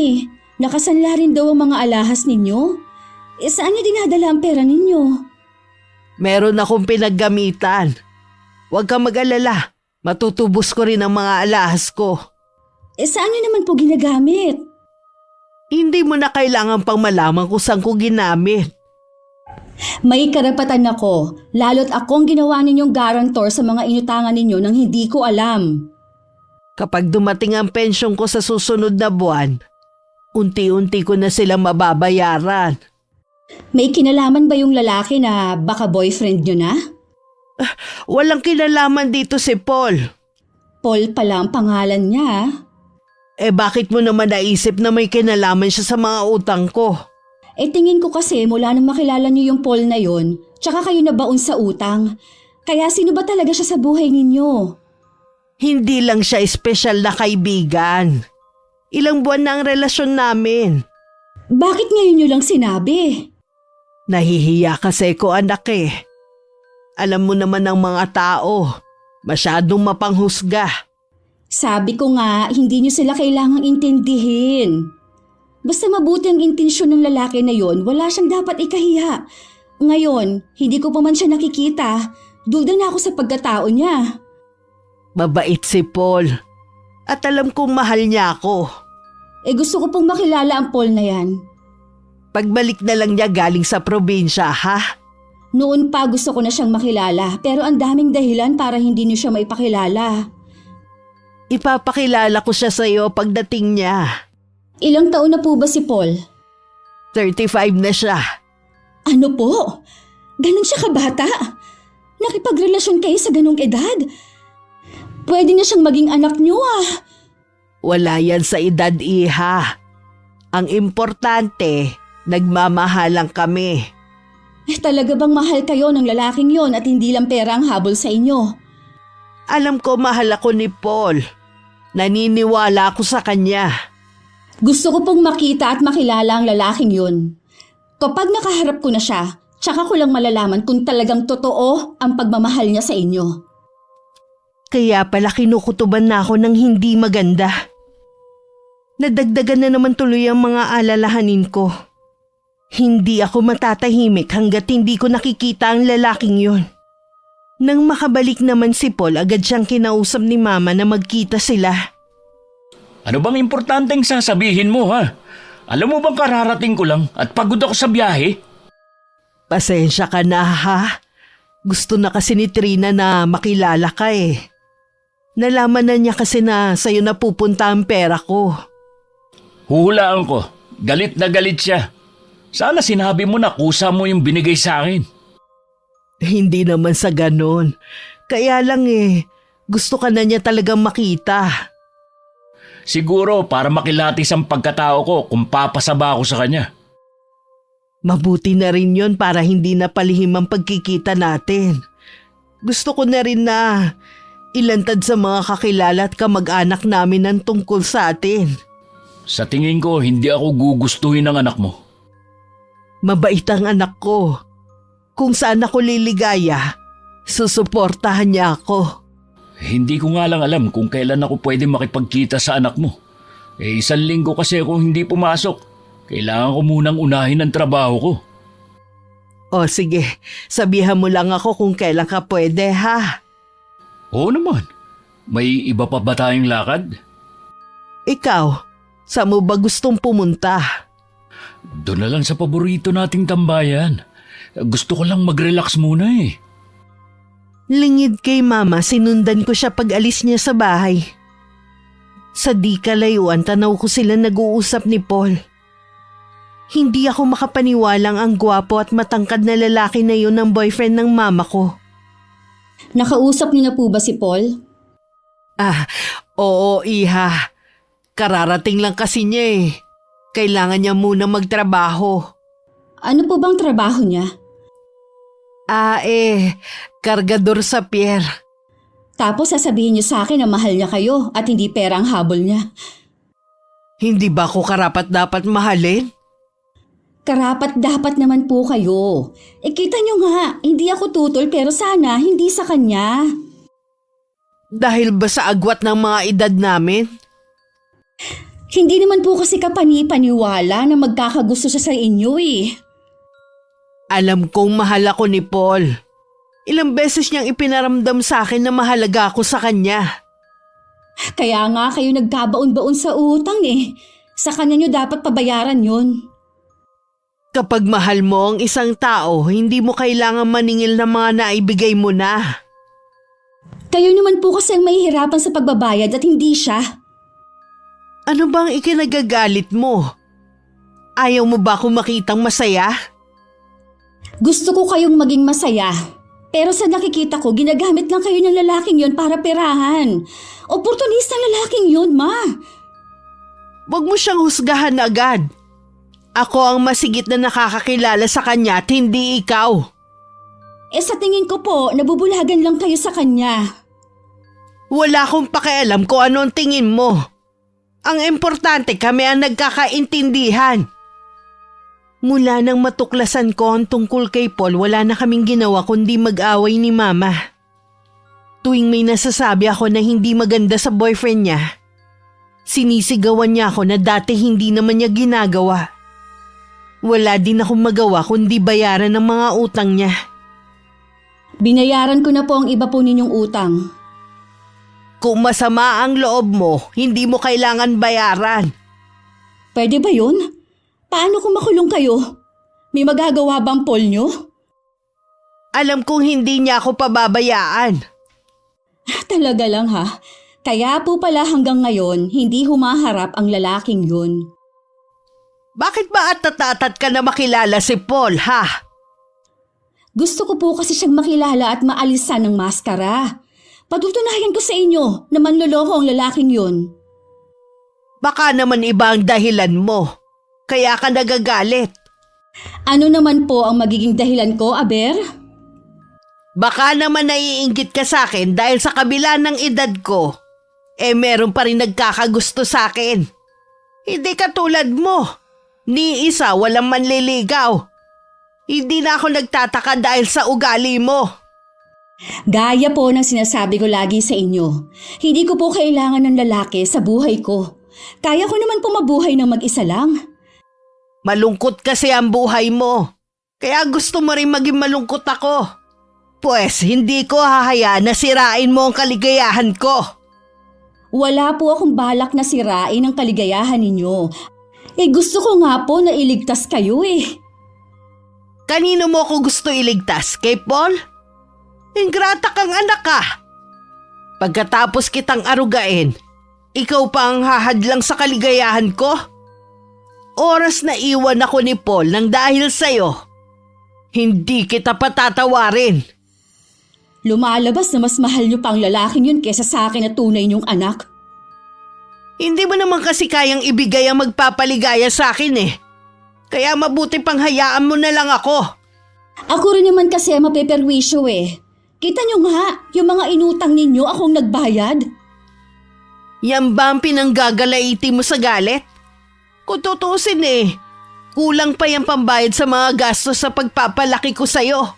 Speaker 4: Nakasanla rin daw ang mga alahas ninyo. Saan niyo dinadala ang pera ninyo?
Speaker 3: Meron akong pinaggamitan. Huwag kang mag-alala. Matutubos ko rin ang mga alahas ko.
Speaker 4: Saan niyo naman po ginagamit?
Speaker 3: Hindi mo na kailangan pang malaman kung saan ko ginamit.
Speaker 4: May karapatan ako, lalo't akong ginawa ninyong guarantor sa mga inutangan ninyo nang hindi ko alam.
Speaker 3: Kapag dumating ang pensyong ko sa susunod na buwan, unti-unti ko na silang mababayaran.
Speaker 4: May kinalaman ba yung lalaki na baka boyfriend nyo na?
Speaker 3: Walang kinalaman dito si Paul.
Speaker 4: Paul pala ang pangalan niya.
Speaker 3: Bakit mo naman naisip na may kinalaman siya sa mga utang ko?
Speaker 4: Tingin ko kasi mula nang makilala niyo yung Paul na yon, tsaka kayo nabaon sa utang. Kaya sino ba talaga siya sa buhay ninyo?
Speaker 3: Hindi lang siya espesyal na kaibigan. Ilang buwan na ang relasyon namin.
Speaker 4: Bakit ngayon nyo lang sinabi?
Speaker 3: Nahihiya kasi ko anak eh. Alam mo naman ng mga tao, masyadong mapanghusga.
Speaker 4: Sabi ko nga, hindi nyo sila kailangang intindihin. Basta mabuti ang intensyon ng lalaki na yon, wala siyang dapat ikahiya. Ngayon, hindi ko pa man siya nakikita. Duda na ako sa pagkatao niya.
Speaker 3: Mabait si Paul. At alam kong mahal niya ako.
Speaker 4: Gusto ko pong makilala ang Paul na yan.
Speaker 3: Pagbalik na lang niya galing sa probinsya, ha?
Speaker 4: Noon pa gusto ko na siyang makilala, pero ang daming dahilan para hindi niyo siya maipakilala.
Speaker 3: Ipapakilala ko siya sa iyo pagdating niya.
Speaker 4: Ilang taon na po ba si Paul?
Speaker 3: 35 na siya.
Speaker 4: Ano po? Ganon siya kabata? Nakipagrelasyon kayo sa ganong edad? Pwede na siyang maging anak niyo ah.
Speaker 3: Wala yan sa edad, iha. Ang importante, nagmamahalan kami.
Speaker 4: Talaga bang mahal kayo ng lalaking yon at hindi lang pera ang habol sa inyo?
Speaker 3: Alam ko mahal ako ni Paul. Naniniwala ako sa kanya.
Speaker 4: Gusto ko pong makita at makilala ang lalaking yun. Kapag nakaharap ko na siya, tsaka ko lang malalaman kung talagang totoo ang pagmamahal niya sa inyo.
Speaker 3: Kaya pala kinukutuban na ako ng hindi maganda. Nadagdagan na naman tuloy ang mga alalahanin ko. Hindi ako matatahimik hanggat hindi ko nakikita ang lalaking yon. Nang makabalik naman si Paul, agad siyang kinausap ni Mama na magkita sila.
Speaker 2: Ano bang importanteng sasabihin mo ha? Alam mo bang kararating ko lang at pagod ako sa biyahe?
Speaker 3: Pasensya ka na ha. Gusto na kasi ni Trina na makilala ka eh. Nalaman na niya kasi na sa'yo na pupunta ang pera ko.
Speaker 2: Huhulaan ko. Galit na galit siya. Sana sinabi mo na kusa mo yung binigay sa akin.
Speaker 3: Hindi naman sa ganon. Kaya lang gusto ka na niya talagang makita.
Speaker 2: Siguro para makilatis ang pagkatao ko kung papasaba ako sa kanya.
Speaker 3: Mabuti na rin yon para hindi na palihim ang pagkikita natin. Gusto ko na rin na ilantad sa mga kakilala at kamag-anak namin ang tungkol sa atin.
Speaker 2: Sa tingin ko, hindi ako gugustuhin ng anak mo.
Speaker 3: Mabait ang anak ko. Kung saan ako liligaya, susuportahan niya ako.
Speaker 2: Hindi ko nga lang alam kung kailan ako pwede makipagkita sa anak mo. 1 linggo kasi ako hindi pumasok. Kailangan ko munang unahin ang trabaho ko.
Speaker 3: O sige, sabihan mo lang ako kung kailan ka pwede ha.
Speaker 2: Oo naman. May iba pa ba tayong lakad?
Speaker 3: Ikaw, saan mo ba gustong pumunta?
Speaker 2: Doon na lang sa paborito nating tambayan. Gusto ko lang mag-relax muna eh.
Speaker 3: Lingid kay Mama, sinundan ko siya pag alis niya sa bahay. Sa di kalayuan, tanaw ko sila nag-uusap ni Paul. Hindi ako makapaniwalang ang gwapo at matangkad na lalaki na yun ang boyfriend ng mama ko.
Speaker 4: Nakausap niyo na po ba si Paul?
Speaker 3: Oo iha. Kararating lang kasi niya eh. Kailangan niya muna magtrabaho.
Speaker 4: Ano po bang trabaho niya?
Speaker 3: Kargador sa pier.
Speaker 4: Tapos sasabihin niyo sa akin na mahal niya kayo at hindi pera ang habol niya.
Speaker 3: Hindi ba ako karapat dapat mahalin?
Speaker 4: Karapat dapat naman po kayo. Kita niyo nga, hindi ako tutol pero sana hindi sa kanya.
Speaker 3: Dahil ba sa agwat ng mga edad namin?
Speaker 4: Hindi naman po kasi kapani-paniwala na magkakagusto siya sa inyo eh.
Speaker 3: Alam kong mahal ako ni Paul. Ilang beses niyang ipinaramdam sa akin na mahalaga ako sa kanya.
Speaker 4: Kaya nga kayo nagkabaon-baon sa utang eh. Sa kanya niyo dapat pabayaran yun.
Speaker 3: Kapag mahal mo ang isang tao, hindi mo kailangan maningil ng mga naibigay mo na.
Speaker 4: Kayo naman po kasi ang mahihirapan sa pagbabayad at hindi siya.
Speaker 3: Ano bang ikinagagalit mo? Ayaw mo ba akong makitang masaya?
Speaker 4: Gusto ko kayong maging masaya. Pero sa nakikita ko, ginagamit lang kayo ng lalaking yon para perahan. Oportunistang lalaking yon, Ma.
Speaker 3: Huwag mo siyang husgahan agad. Ako ang masigit na nakakakilala sa kanya at hindi ikaw.
Speaker 4: Sa tingin ko po, nabubulagan lang kayo sa kanya.
Speaker 3: Wala akong pakialam kung ano ang tingin mo. Ang importante kami ang nagkakaintindihan. Mula nang matuklasan ko ang tungkol kay Paul, wala na kaming ginawa kundi mag-away ni Mama. Tuwing may nasasabi ako na hindi maganda sa boyfriend niya, sinisigawan niya ako na dati hindi naman niya ginagawa. Wala din akong magawa kundi bayaran ng mga utang niya.
Speaker 4: Binayaran ko na po ang iba po ninyong utang.
Speaker 3: Kung masama ang loob mo, hindi mo kailangan bayaran.
Speaker 4: Pwede ba yun? Paano kung makulong kayo? May magagawa bang Paul nyo?
Speaker 3: Alam kong hindi niya ako pababayaan.
Speaker 4: Talaga lang ha. Kaya po pala hanggang ngayon, hindi humaharap ang lalaking yun.
Speaker 3: Bakit ba at ka na makilala si Paul, ha?
Speaker 4: Gusto ko po kasi siyang makilala at maalisan ng maskara. Patutunayan ko sa inyo na manloloko ang lalaking yun.
Speaker 3: Baka naman iba ang dahilan mo. Kaya ka nagagalit.
Speaker 4: Ano naman po ang magiging dahilan ko, Aber?
Speaker 3: Baka naman naiinggit ka sa akin dahil sa kabila ng edad ko, meron pa rin nagkakagusto sa akin. Hindi katulad mo. Ni isa walang manliligaw. Hindi na ako nagtataka dahil sa ugali mo.
Speaker 4: Gaya po ng sinasabi ko lagi sa inyo. Hindi ko po kailangan ng lalaki sa buhay ko. Kaya ko naman po mabuhay ng mag-isa lang.
Speaker 3: Malungkot kasi ang buhay mo. Kaya gusto mo rin maging malungkot ako. Pues hindi ko hahayaan na sirain mo ang kaligayahan ko.
Speaker 4: Wala po akong balak na sirain ang kaligayahan ninyo. Gusto ko nga po na iligtas kayo
Speaker 3: Kanino mo ako gusto iligtas? Kay Paul? Ingrata kang anak ka. Pagkatapos kitang arugain, ikaw pa ang hahadlang sa kaligayahan ko? Oras na iwan ako ni Paul nang dahil sa'yo. Hindi kita patatawarin.
Speaker 4: Lumalabas na mas mahal niyo pang lalaking yun kesa sa akin na tunay niyong anak.
Speaker 3: Hindi mo naman kasi kayang ibigay ang magpapaligaya sa akin Kaya mabuti pang hayaan mo na lang ako.
Speaker 4: Ako rin naman kasi mapeperwisyo Kita niyo nga, yung mga inutang ninyo akong nagbayad.
Speaker 3: Yan ba ang pinanggagalaiti mo sa galit? Kung tutusin kulang pa yung pambayad sa mga gastos sa pagpapalaki ko sa'yo.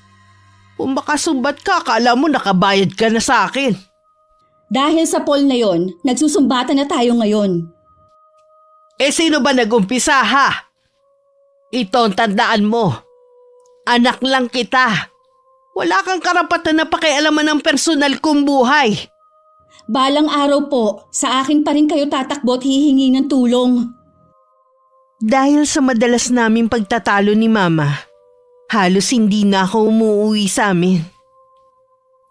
Speaker 3: Kung makasumbat ka, akala mo nakabayad ka na sa akin.
Speaker 4: Dahil sa Paul na yon, nagsusumbatan na tayo ngayon.
Speaker 3: Sino ba nag-umpisa ha? Ito ang tandaan mo. Anak lang kita. Wala kang karapatan na pakialaman ng personal kong buhay.
Speaker 4: Balang araw po, sa akin pa rin kayo tatakbo at hihingi ng tulong.
Speaker 3: Dahil sa madalas naming pagtatalo ni Mama, halos hindi na ako umuwi sa amin.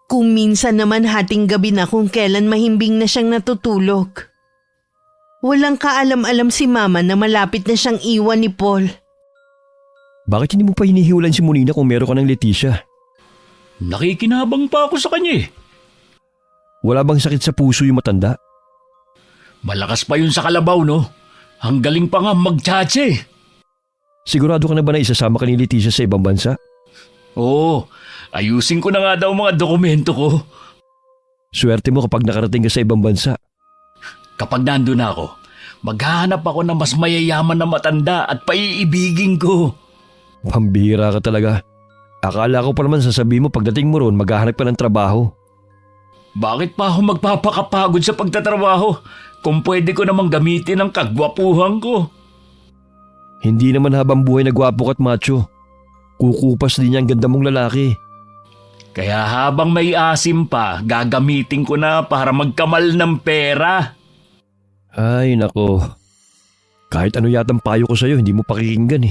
Speaker 3: Kung minsan naman hating gabi na kung kailan mahimbing na siyang natutulog. Walang kaalam-alam si Mama na malapit na siyang iwan ni Paul.
Speaker 1: Bakit hindi mo pa hinihiwalan si Monina kung meron ka ng Leticia?
Speaker 2: Nakikinabang pa ako sa kanya
Speaker 1: Wala bang sakit sa puso yung matanda?
Speaker 2: Malakas pa yun sa kalabaw, no? Ang galing pa nga magtsatse.
Speaker 1: Sigurado ka na ba na isasama ka ni Leticia sa ibang bansa?
Speaker 2: Oo, ayusin ko na nga daw mga dokumento ko.
Speaker 1: Swerte mo kapag nakarating ka sa ibang bansa.
Speaker 2: Kapag nandun ako, maghahanap ako ng mas mayayaman na matanda at paiibigin ko.
Speaker 1: Pambihira ka talaga. Akala ko pa naman sasabihin mo pagdating mo roon maghahanap ka ng trabaho.
Speaker 2: Bakit pa ako magpapakapagod sa pagtatrabaho kung pwede ko namang gamitin ang kagwapuhan ko?
Speaker 1: Hindi naman habang buhay na gwapo ka't macho. Kukupas din ang ganda mong lalaki.
Speaker 2: Kaya habang may asim pa, gagamitin ko na para magkamal ng pera.
Speaker 1: Ay nako. Kahit ano yatang payo ko sa'yo, hindi mo pakikinggan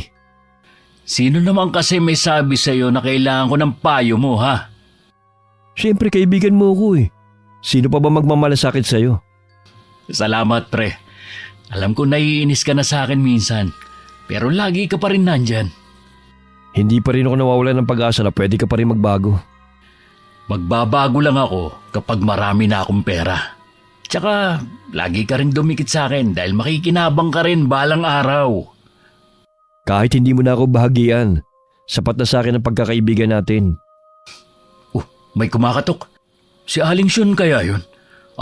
Speaker 2: Sino naman kasi may sabi sa'yo na kailangan ko ng payo mo, ha?
Speaker 1: Siyempre kaibigan mo ako Sino pa ba magmamalasakit sa'yo?
Speaker 2: Salamat, pre. Alam ko naiinis ka na sa akin minsan, pero lagi ka pa rin nandyan.
Speaker 1: Hindi pa rin ako nawawala ng pag-asa na pwede ka pa rin magbago.
Speaker 2: Magbabago lang ako kapag marami na akong pera. Tsaka, lagi ka rin dumikit sa akin dahil makikinabang ka rin balang araw.
Speaker 1: Kahit hindi mo na ako bahagian, sapat na sa akin ang pagkakaibigan natin.
Speaker 2: may kumakatok. Si Aling Shun kaya yun?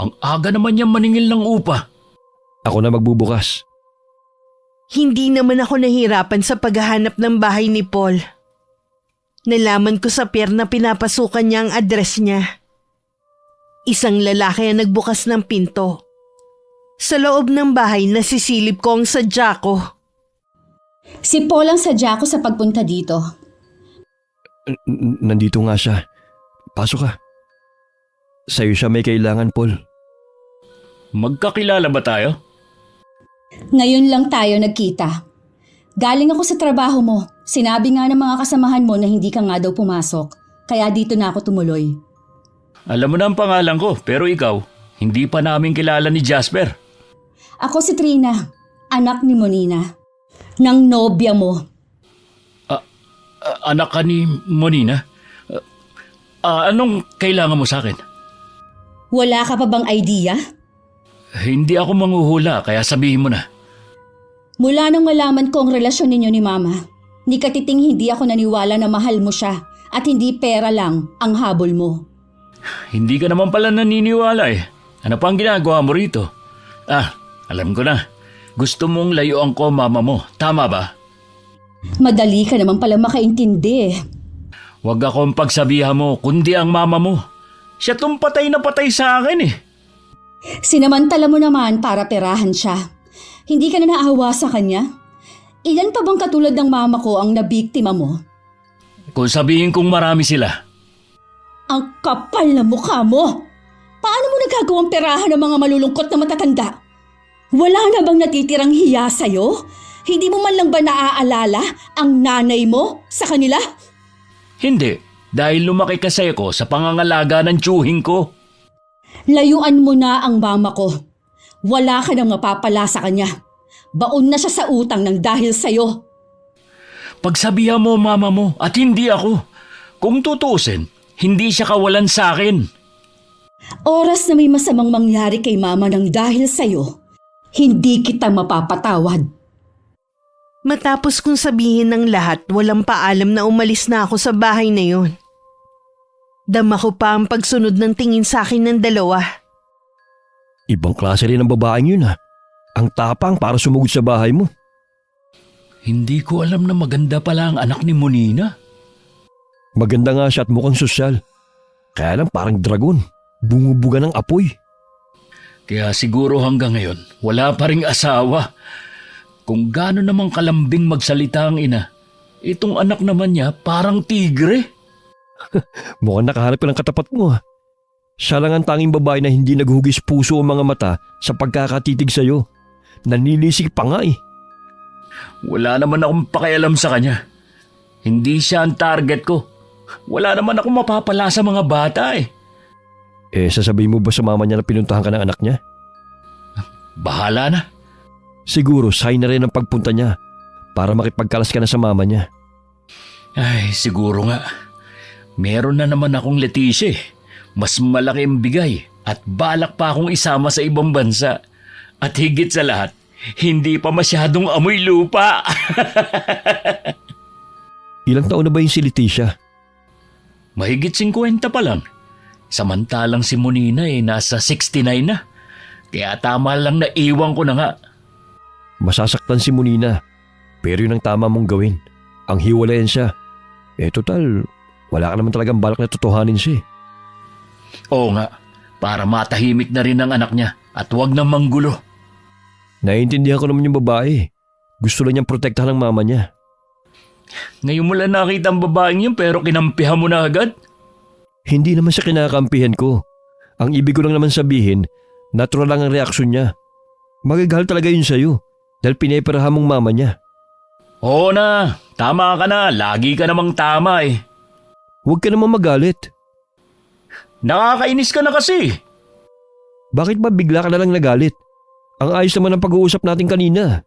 Speaker 2: Ang aga naman niya maningil ng upa.
Speaker 1: Ako na magbubukas.
Speaker 3: Hindi naman ako nahirapan sa paghahanap ng bahay ni Paul. Nalaman ko sa pier na pinapasukan niya ang address niya. Isang lalaki ang nagbukas ng pinto. Sa loob ng bahay nasisilip ko ang sadya ko.
Speaker 4: Si Paul ang sadya ko sa pagpunta dito.
Speaker 1: Nandito nga siya. Pasok ka. Sa'yo siya may kailangan, Paul.
Speaker 2: Magkakilala ba tayo?
Speaker 4: Ngayon lang tayo nagkita. Galing ako sa trabaho mo. Sinabi nga ng mga kasamahan mo na hindi ka nga daw pumasok. Kaya dito na ako tumuloy.
Speaker 2: Alam mo na ang pangalan ko, pero ikaw, hindi pa namin kilala ni Jasper.
Speaker 4: Ako si Trina, anak ni Monina. Nang nobya mo.
Speaker 2: Anak ka ni Monina? Anong kailangan mo sa akin?
Speaker 4: Wala ka pa bang idea?
Speaker 2: Hindi ako manghuhula, kaya sabihin mo na.
Speaker 4: Mula nang malaman ko ang relasyon ninyo ni Mama, ni katiting hindi ako naniwala na mahal mo siya at hindi pera lang ang habol mo.
Speaker 2: Hindi ka naman pala naniniwala eh. Ano pa ang ginagawa mo rito? Alam ko na. Gusto mong layuan ko mama mo. Tama ba?
Speaker 4: Madali ka naman pala makaintindi.
Speaker 2: Huwag akong pagsabihan mo, kundi ang mama mo. Siya tong patay na patay sa akin eh.
Speaker 4: Sinamantala mo naman para perahan siya. Hindi ka na naawa sa kanya? Ilan pa bang katulad ng mama ko ang nabiktima mo?
Speaker 2: Kung sabihin kong marami sila.
Speaker 4: Ang kapal na mukha mo! Paano mo nagagawang perahan ng mga malulungkot na matatanda? Wala na bang natitirang hiya sa'yo? Hindi mo man lang ba naaalala ang nanay mo sa kanila?
Speaker 2: Hindi, dahil lumaki kasi ako sa pangangalaga ng tiyuhin ko.
Speaker 4: Layuan mo na ang mama ko. Wala ka nang mapapala sa kanya. Baon na siya sa utang ng dahil sa'yo.
Speaker 2: Pagsabihan mo mama mo at hindi ako. Kung tutusin, hindi siya kawalan sa akin.
Speaker 4: Oras na may masamang mangyari kay mama ng dahil sa'yo, hindi kita mapapatawad.
Speaker 3: Matapos kong sabihin ng lahat, walang paalam na umalis na ako sa bahay na yun. Dama ko pa ang pagsunod ng tingin sa akin ng dalawa.
Speaker 1: Ibang klase rin ang babaeng yun ha. Ang tapang para sumugod sa bahay mo.
Speaker 2: Hindi ko alam na maganda pala ang anak ni Monina.
Speaker 1: Maganda nga siya at mukhang sosyal. Kaya lang parang dragon. Bumubuga ng apoy.
Speaker 2: Kaya siguro hanggang ngayon, wala pa ring asawa. Kung gaano namang kalambing magsalita ang ina, itong anak naman niya parang tigre.
Speaker 1: Mukhang nakahanap ka ng katapat mo ha. Siya lang ang tanging babae na hindi naghugis puso ang mga mata sa pagkakatitig sa'yo. Nanilisig pa nga eh.
Speaker 2: Wala naman akong pakialam sa kanya. Hindi siya ang target ko. Wala naman akong mapapala sa mga bata eh.
Speaker 1: Sasabihin mo ba sa mama niya na pinuntahan ka ng anak niya?
Speaker 2: Bahala na.
Speaker 1: Siguro sign na rin ang pagpunta niya para makipagkalas ka na sa mama niya.
Speaker 2: Ay, siguro nga. Meron na naman akong Leticia eh. Mas malaki ang bigay at balak pa akong isama sa ibang bansa. At higit sa lahat, hindi pa masyadong amoy lupa.
Speaker 1: Ilang taon na ba yung si Leticia?
Speaker 2: Mahigit 50 pa lang. Samantalang si Monina nasa 69 na. Kaya tama lang na iwan ko na nga.
Speaker 1: Masasaktan si Monina. Pero yun ang tama mong gawin. Ang hiwalayan siya. Total, wala ka naman talagang balak na totohanin siya.
Speaker 2: Oo nga, para matahimik na rin ang anak niya at wag nang manggulo.
Speaker 1: Naiintindihan ko naman yung babae. Gusto lang niyang protektahan ng mama niya.
Speaker 2: Ngayon mo lang nakita ang babaeng yun pero kinampihan mo na agad?
Speaker 1: Hindi naman siya kinakampihan ko. Ang ibig ko lang naman sabihin, natural lang ang reaksyon niya. Magagahal talaga yun sa'yo dahil pineperahan mong mama niya.
Speaker 2: Oo na, tama ka na. Lagi ka namang tama eh.
Speaker 1: Huwag ka naman magalit.
Speaker 2: Nakakainis ka na kasi.
Speaker 1: Bakit ba bigla ka na lang nagalit? Ang ayos naman ang pag-uusap natin kanina.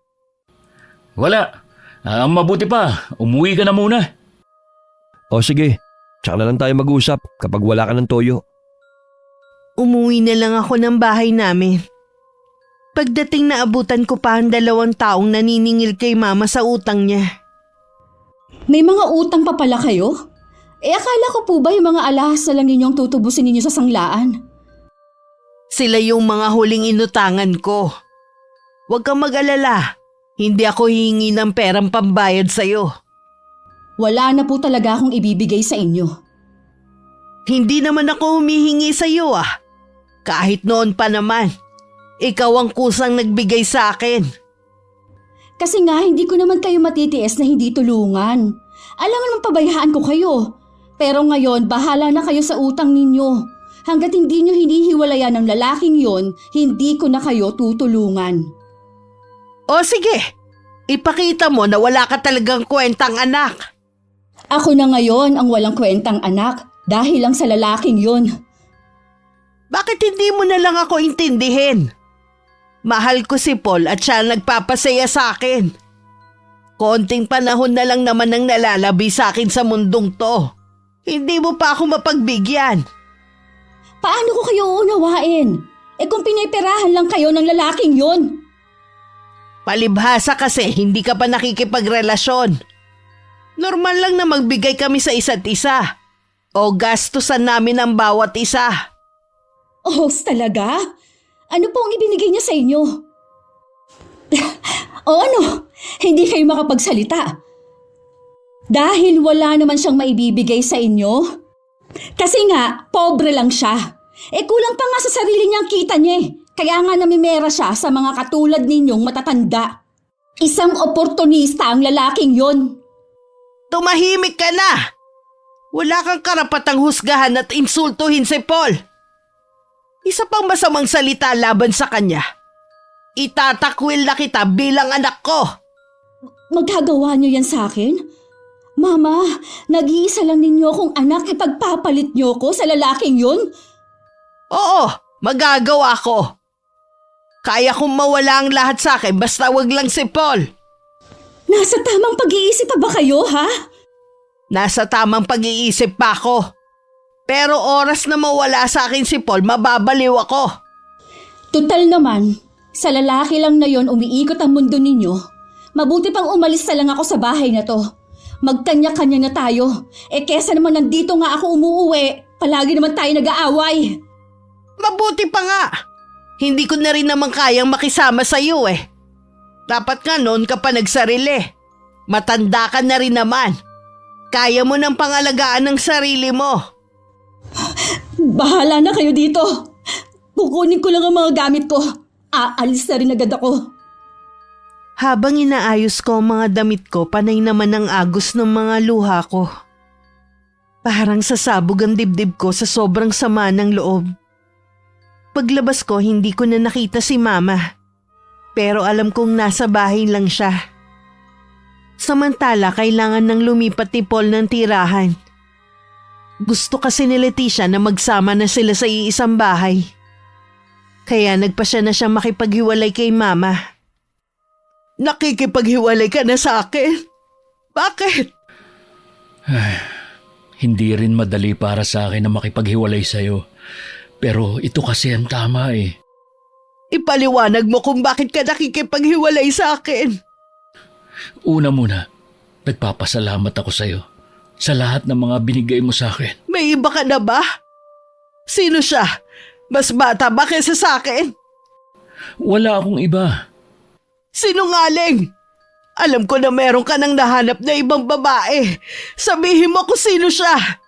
Speaker 2: Wala. Ang mabuti pa, umuwi ka na muna.
Speaker 1: O sige, tsaka na lang tayo mag-uusap kapag wala ka ng toyo.
Speaker 3: Umuwi na lang ako ng bahay namin. Pagdating na abutan ko pa ang 2 taong naniningil kay mama sa utang niya.
Speaker 4: May mga utang pa pala kayo? Akala ko po ba yung mga alahas na lang ninyong tutubusin ninyo sa sanglaan?
Speaker 3: Sila yung mga huling inutangan ko. Huwag kang mag-alala. Hindi ako hihingi ng perang pambayad sa'yo.
Speaker 4: Wala na po talaga akong ibibigay sa inyo.
Speaker 3: Hindi naman ako humihingi sa'yo ah. Kahit noon pa naman. Ikaw ang kusang nagbigay sa akin.
Speaker 4: Kasi nga hindi ko naman kayo matitiis na hindi tulungan. Alam naman pabayaan ko kayo. Pero ngayon bahala na kayo sa utang ninyo. Hanggat hindi nyo hinihiwalayan ng lalaking yon, hindi ko na kayo tutulungan.
Speaker 3: O sige, ipakita mo na wala ka talagang kwentang anak.
Speaker 4: Ako na ngayon ang walang kwentang anak dahil lang sa lalaking yon.
Speaker 3: Bakit hindi mo na lang ako intindihin? Mahal ko si Paul at siya ang nagpapasaya sa akin. Konting panahon na lang naman ang nalalabi sa akin sa mundong to. Hindi mo pa ako mapagbigyan.
Speaker 4: Paano ko kayo uunawain? Kung piniperahan lang kayo ng lalaking yon.
Speaker 3: Palibhasa kasi hindi ka pa nakikipagrelasyon. Normal lang na magbigay kami sa isa't isa. O gastusan namin ang bawat isa.
Speaker 4: Oh, talaga? Ano po ang ibinigay niya sa inyo? O ano? Hindi kayo makapagsalita. Dahil wala naman siyang maibibigay sa inyo? Kasi nga, pobre lang siya. Kulang pa nga sa sarili niyang kita niya eh. Kaya nga namimera siya sa mga katulad ninyong matatanda. Isang oportunista ang lalaking yon.
Speaker 3: Tumahimik ka na! Wala kang karapatang husgahan at insultuhin si Paul. Isa pang masamang salita laban sa kanya. Itatakwil na kita bilang anak ko.
Speaker 4: Magagawa niyo yan sa akin? Mama, nag-iisa lang ninyo akong anak, ipagpapalit niyo ko sa lalaking yun?
Speaker 3: Oo, magagawa ko. Kaya kong mawala ang lahat sa akin basta wag lang si Paul.
Speaker 4: Nasa tamang pag-iisip pa ba kayo, ha?
Speaker 3: Nasa tamang pag-iisip pa ako. Pero oras na mawala sa akin si Paul, mababaliw ako.
Speaker 4: Tutal naman, sa lalaki lang na yon umiikot ang mundo ninyo. Mabuti pang umalis na lang ako sa bahay na to. Magkanya-kanya na tayo. Kesa naman nandito nga ako umuuwi, palagi naman tayo nag-aaway.
Speaker 3: Mabuti pa nga. Hindi ko na rin naman kayang makisama sa iyo eh. Dapat nga noon ka pa nagsarili. Matanda ka na rin naman. Kaya mo nang pangalagaan ng sarili mo.
Speaker 4: Bahala na kayo dito. Kukunin ko lang ang mga gamit ko. Aalis na rin agad ako.
Speaker 3: Habang inaayos ko ang mga damit ko, panay naman ang agos ng mga luha ko. Parang sasabog ang dibdib ko sa sobrang sama ng loob. Paglabas ko, hindi ko na nakita si Mama. Pero alam kong nasa bahay lang siya. Samantala, kailangan nang lumipat ni Paul ng tirahan. Gusto kasi ni Leticia na magsama na sila sa iisang bahay. Kaya nagpasya na siya makipaghiwalay kay Mama. Nakikipaghiwalay ka na sa akin? Bakit?
Speaker 2: Hindi rin madali para sa akin na makipaghiwalay sa'yo. Pero ito kasi ang tama eh.
Speaker 3: Ipaliwanag mo kung bakit ka nakikipaghiwalay sa akin.
Speaker 2: Una muna, nagpapasalamat ako sa'yo sa lahat ng mga binigay mo sa akin.
Speaker 3: May iba ka na ba? Sino siya? Mas bata ba kaysa sa akin?
Speaker 2: Wala akong iba.
Speaker 3: Sinungaling! Alam ko na meron ka nang nahanap na ibang babae. Sabihin mo kung sino siya.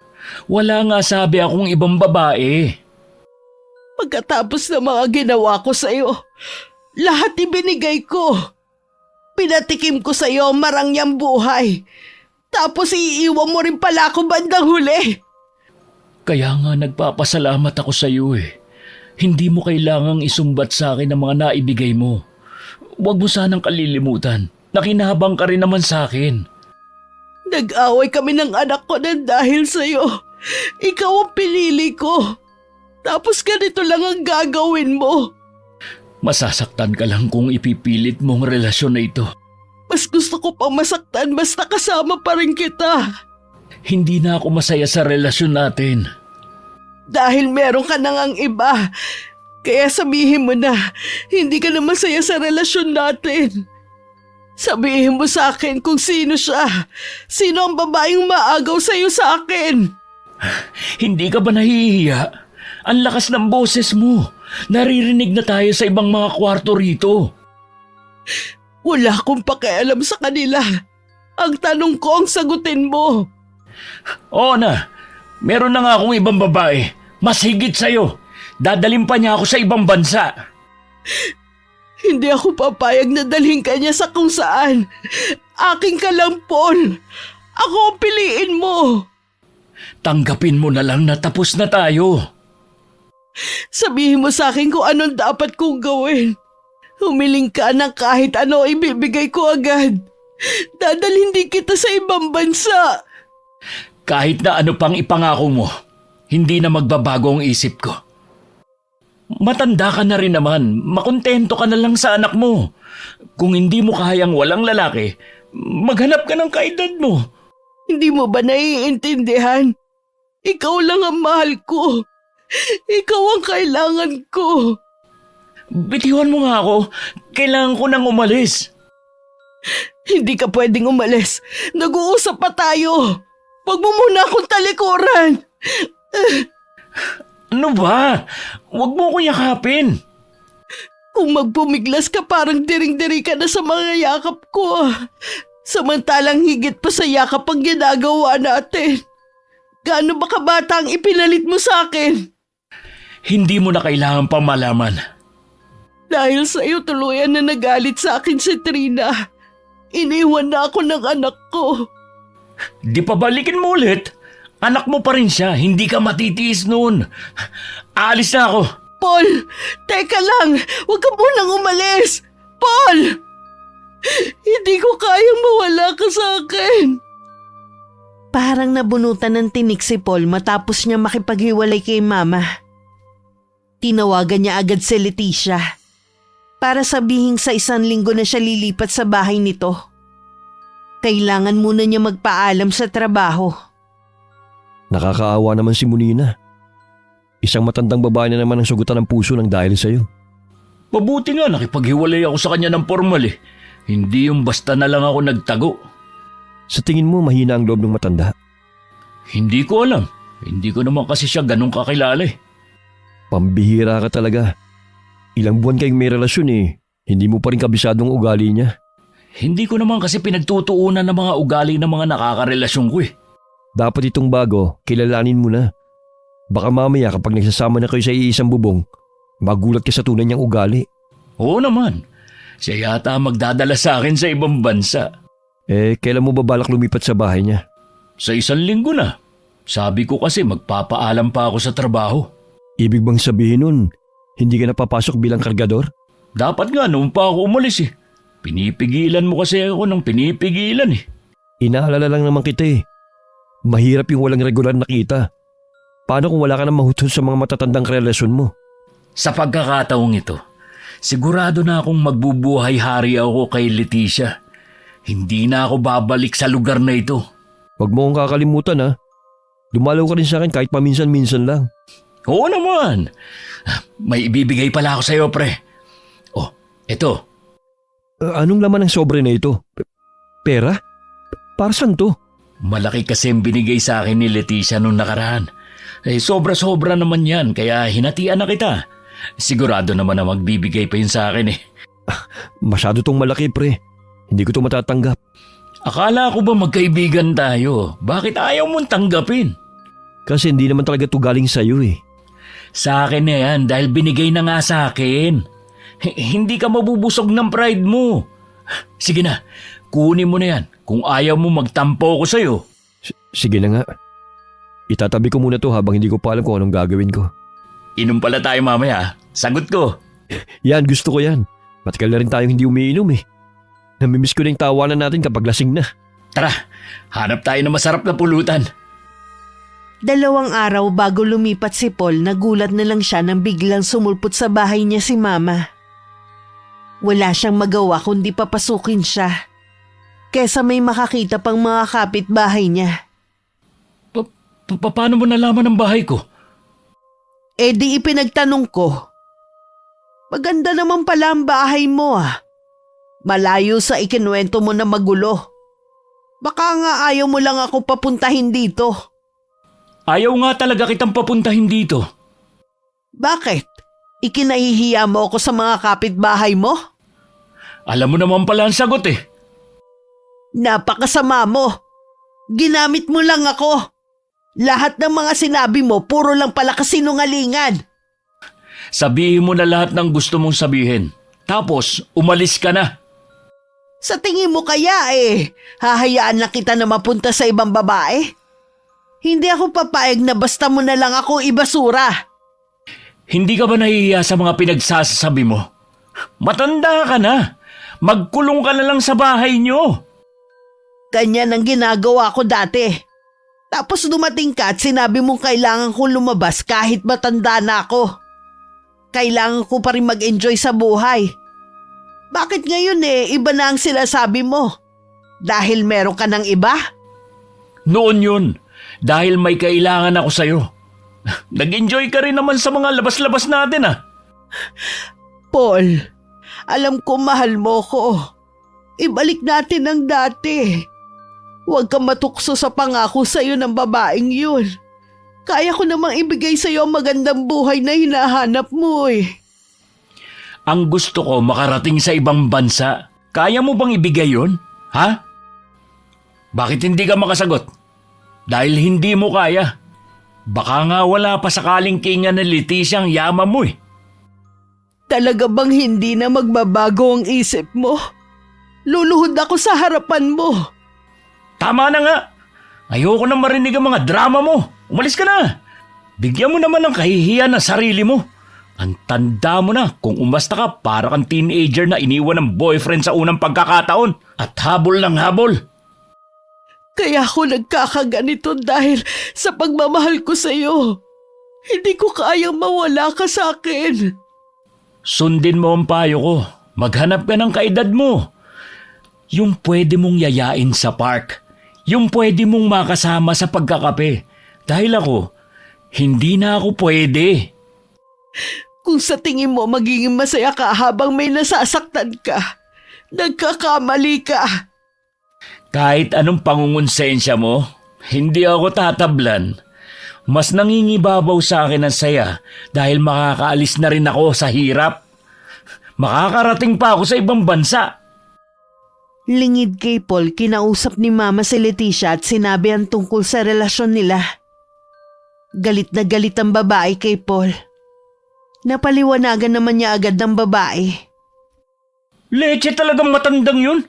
Speaker 2: Wala nga sabi akong ibang babae.
Speaker 3: Pagkatapos ng mga ginawa ko sa iyo, lahat ibinigay ko. Pinatikim ko sa iyo ang marangyang buhay. Tapos iiwan mo rin pala ako bandang huli.
Speaker 2: Kaya nga nagpapasalamat ako sa iyo eh. Hindi mo kailangang isumbat sa akin ang mga naibigay mo. Huwag mo sanang kalilimutan. Nakinabang ka rin naman sa akin.
Speaker 3: Nag-away kami ng anak ko nang dahil sa iyo. Ikaw ang pinili ko. Tapos ganito lang ang gagawin mo.
Speaker 2: Masasaktan ka lang kung ipipilit mong relasyon na ito.
Speaker 3: Mas gusto ko pang masaktan basta kasama pa rin kita.
Speaker 2: Hindi na ako masaya sa relasyon natin.
Speaker 3: Dahil meron ka nang ang iba. Kaya sabihin mo na, hindi ka na masaya sa relasyon natin. Sabihin mo sa akin kung sino siya. Sino ang babaeng maagaw sa'yo sa akin?
Speaker 2: Hindi ka ba nahihiya? Ang lakas ng boses mo. Naririnig na tayo sa ibang mga kwarto rito.
Speaker 3: Wala akong pakialam sa kanila. Ang tanong ko ang sagutin mo.
Speaker 2: Oo na, meron na nga akong ibang babae. Mas higit sa'yo. Dadalhin pa niya ako sa ibang bansa.
Speaker 3: Hindi ako papayag na dalhin ka niya sa kung saan. Aking ka lang, Paul. Ako ang piliin mo.
Speaker 2: Tanggapin mo na lang na tapos na tayo.
Speaker 3: Sabihin mo sa akin kung anong dapat kong gawin. Humiling ka ng kahit ano ibibigay ko agad. Dadalhin din kita sa ibang bansa.
Speaker 2: Kahit na ano pang ipangako mo, hindi na magbabago ang isip ko. Matanda ka na rin naman, makontento ka na lang sa anak mo. Kung hindi mo kayang walang lalaki, maghanap ka ng kaedad mo.
Speaker 3: Hindi mo ba naiintindihan? Ikaw lang ang mahal ko. Ikaw ang kailangan ko.
Speaker 2: Bitiwan mo nga ako, kailangan ko nang umalis.
Speaker 3: Hindi ka pwedeng umalis. Nag-uusap pa tayo. Huwag mo muna akong talikuran.
Speaker 2: Ano ba? Huwag mo ko yakapin.
Speaker 3: Kung magpumiglas ka parang diring-diri ka na sa mga yakap ko. Samantalang higit pa sa yakap ang ginagawa natin. Gaano ba kabata ang ipinalit mo sa akin?
Speaker 2: Hindi mo na kailangan pa malaman.
Speaker 3: Dahil sa iyo tuluyan na nagalit sa akin si Trina. Iniwan na ako ng anak ko.
Speaker 2: Di pa balikin mo ulit? Anak mo pa rin siya, hindi ka matitiis noon. Aalis na ako.
Speaker 3: Paul, teka lang. Huwag ka munang umalis. Paul! Hindi ko kayang mawala ka sa akin. Parang nabunutan ng tinik si Paul matapos niya makipaghiwalay kay Mama. Tinawagan niya agad si Leticia para sabihing sa 1 linggo na siya lilipat sa bahay nito. Kailangan muna niya magpaalam sa trabaho.
Speaker 1: Nakakaawa naman si Munina. Isang matandang babae na naman ang sugutan ng puso ng dahil sa'yo.
Speaker 2: Mabuti nga nakipaghiwalay ako sa kanya ng formal eh. Hindi yung basta na lang ako nagtago.
Speaker 1: Sa tingin mo mahina ang loob ng matanda?
Speaker 2: Hindi ko alam. Hindi ko naman kasi siya ganun kakilala eh.
Speaker 1: Pambihira ka talaga. Ilang buwan kayong may relasyon eh. Hindi mo pa rin kabisadong ugali niya.
Speaker 2: Hindi ko naman kasi pinagtutuunan ng mga ugali ng mga nakakarelasyon ko eh.
Speaker 1: Dapat itong bago, kilalanin mo na. Baka mamaya kapag nagsasama na kayo sa iisang bubong, magulat ka sa tunay niyang ugali.
Speaker 2: Oo naman. Siya yata magdadala sa akin sa ibang bansa.
Speaker 1: Kailan mo ba balak lumipat sa bahay niya?
Speaker 2: Sa 1 linggo na. Sabi ko kasi magpapaalam pa ako sa trabaho.
Speaker 1: Ibig bang sabihin nun, hindi ka napapasok bilang kargador?
Speaker 2: Dapat nga noon pa ako umalis eh. Pinipigilan mo kasi ako ng pinipigilan eh.
Speaker 1: Inaalala lang naman kita eh. Mahirap yung walang regular na kita. Paano kung wala ka nang mahutot sa mga matatandang relasyon mo?
Speaker 2: Sa pagkakataong ito, sigurado na akong magbubuhay-hari ako kay Leticia. Hindi na ako babalik sa lugar na ito.
Speaker 1: Huwag mo akong kakalimutan ha. Dumalaw ka rin sa akin kahit paminsan-minsan lang.
Speaker 2: Oo naman. May ibibigay pala ako sa iyo, pre. Oh, eto.
Speaker 1: Anong laman ng sobre na ito? Pera? Para saan to?
Speaker 2: Malaki kasi ang binigay sa akin ni Leticia nung nakaraan. Sobra-sobra naman yan, kaya hinatian na kita. Sigurado naman na magbibigay pa yun sa akin eh.
Speaker 1: Masyado tong malaki pre. Hindi ko to matatanggap.
Speaker 2: Akala ko ba magkaibigan tayo? Bakit ayaw mong tanggapin?
Speaker 1: Kasi hindi naman talaga to galing sa'yo eh.
Speaker 2: Sa akin na yan dahil binigay na nga sa akin. Hindi ka mabubusog ng pride mo. Sige na, kunin mo na yan kung ayaw mo magtampo ko sa'yo.
Speaker 1: Sige na nga. Itatabi ko muna to habang hindi ko pa alam kung anong gagawin ko.
Speaker 2: Inom pala tayo mamaya. Sagot ko.
Speaker 1: Yan, gusto ko yan. Matagal na rin tayong hindi umiinom eh. Namimiss ko na yung tawanan natin kapag lasing na.
Speaker 2: Tara, hanap tayo ng masarap na pulutan.
Speaker 3: 2 araw bago lumipat si Paul, nagulat na lang siya nang biglang sumulpot sa bahay niya si Mama. Wala siyang magawa kundi papasukin siya. Kesa may makakita pang mga kapitbahay niya.
Speaker 2: Paano mo nalaman ang bahay ko?
Speaker 3: Di ipinagtanong ko. Maganda naman pala ang bahay mo ah. Malayo sa ikinuwento mo na magulo. Baka nga ayaw mo lang ako papuntahin dito.
Speaker 2: Ayaw nga talaga kitang papuntahin dito.
Speaker 3: Bakit? Ikinahihiya mo ako sa mga kapitbahay mo?
Speaker 2: Alam mo naman pala ang sagot eh.
Speaker 3: Napakasama mo. Ginamit mo lang ako. Lahat ng mga sinabi mo, puro lang pala kasinungalingan.
Speaker 2: Sabihin mo na lahat ng gusto mong sabihin. Tapos, umalis ka na.
Speaker 3: Sa tingin mo kaya hahayaan na kita na mapunta sa ibang babae? Hindi ako papayag na basta mo na lang ako ibasura.
Speaker 2: Hindi ka ba nahihiya sa mga pinagsasabi mo? Matanda ka na. Magkulong ka na lang sa bahay niyo.
Speaker 3: Ganyan ang ginagawa ko dati. Tapos dumating ka at sinabi mong kailangan kong lumabas kahit matanda na ako. Kailangan ko pa rin mag-enjoy sa buhay. Bakit ngayon iba na ang sinasabi mo? Dahil meron ka ng iba?
Speaker 2: Noon yun, dahil may kailangan ako sa'yo. Nag-enjoy ka rin naman sa mga labas-labas natin ah.
Speaker 3: Paul, alam ko mahal mo ko. Ibalik natin ang dati. Huwag kang matukso sa pangako sa'yo ng babaeng yun. Kaya ko namang ibigay sa'yo ang magandang buhay na hinahanap mo
Speaker 2: Ang gusto ko makarating sa ibang bansa. Kaya mo bang ibigay yun? Ha? Bakit hindi ka makasagot? Dahil hindi mo kaya. Baka nga wala pa sakaling kinga ng Leticia ang yaman mo
Speaker 3: Talaga bang hindi na magbabago ang isip mo? Luluhod ako sa harapan mo.
Speaker 2: Tama na nga. Ayoko na marinig ang mga drama mo. Umalis ka na. Bigyan mo naman ng kahihiyan ng sarili mo. Ang tanda mo na kung umasta ka para kang teenager na iniwan ng boyfriend sa unang pagkakataon at habol ng habol.
Speaker 3: Kaya ako nagkakaganito dahil sa pagmamahal ko sa'yo. Hindi ko kayang mawala ka sa akin.
Speaker 2: Sundin mo ang payo ko. Maghanap ka ng kaedad mo. Yung pwede mong yayain sa park. Yung pwede mong makasama sa pagkakape. Dahil ako, hindi na ako pwede.
Speaker 3: Kung sa tingin mo magiging masaya ka habang may nasasaktan ka, nagkakamali ka.
Speaker 2: Kahit anong pangungonsensya mo, hindi ako tatablan. Mas nangingibabaw sa akin ang saya dahil makakaalis na rin ako sa hirap. Makakarating pa ako sa ibang bansa.
Speaker 3: Lingid kay Paul, kinausap ni Mama si Leticia at sinabi ang tungkol sa relasyon nila. Galit na galit ang babae kay Paul. Napaliwanagan naman niya agad ng babae.
Speaker 2: Leche talagang matandang yun.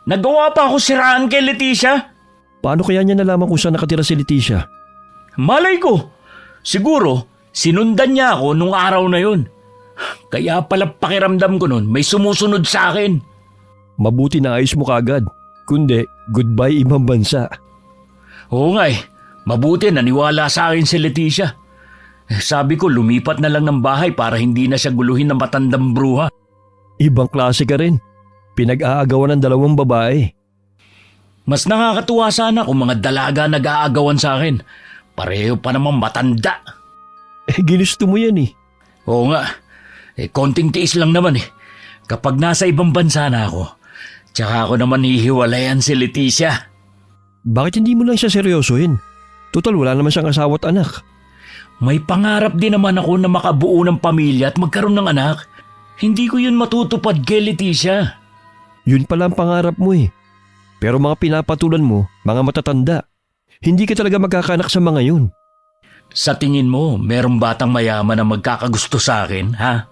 Speaker 2: Nagawa pa ako siraan kay Leticia.
Speaker 1: Paano kaya niya nalaman kung saan nakatira si Leticia?
Speaker 2: Malay ko. Siguro, sinundan niya ako nung araw na yun. Kaya pala pakiramdam ko nun, may sumusunod sa akin.
Speaker 1: Mabuti na ayos mo kagad. Kundi, goodbye ibang bansa.
Speaker 2: Oo nga mabuti naniwala sa akin si Leticia. Sabi ko lumipat na lang ng bahay para hindi na siya guluhin ng matandang bruha.
Speaker 1: Ibang klase ka rin. Pinag-aagawan ng dalawang babae.
Speaker 2: Mas nakakatuwa sana kung mga dalaga nag-aagawan sa akin. Pareho pa namang matanda.
Speaker 1: Ginusto mo yan
Speaker 2: Oo nga. Konting tiis lang naman Kapag nasa ibang bansa na ako, tsaka ako naman hihiwalayan si Leticia.
Speaker 1: Bakit hindi mo lang siya seryosohin? Total wala naman siyang asawa at anak.
Speaker 2: May pangarap din naman ako na makabuo ng pamilya at magkaroon ng anak. Hindi ko yun matutupad kay Leticia.
Speaker 1: Yun pala ang pangarap mo Pero mga pinapatulan mo, mga matatanda. Hindi ka talaga magkakanak sa mga yun.
Speaker 2: Sa tingin mo, merong batang mayaman na magkakagusto sa akin, ha?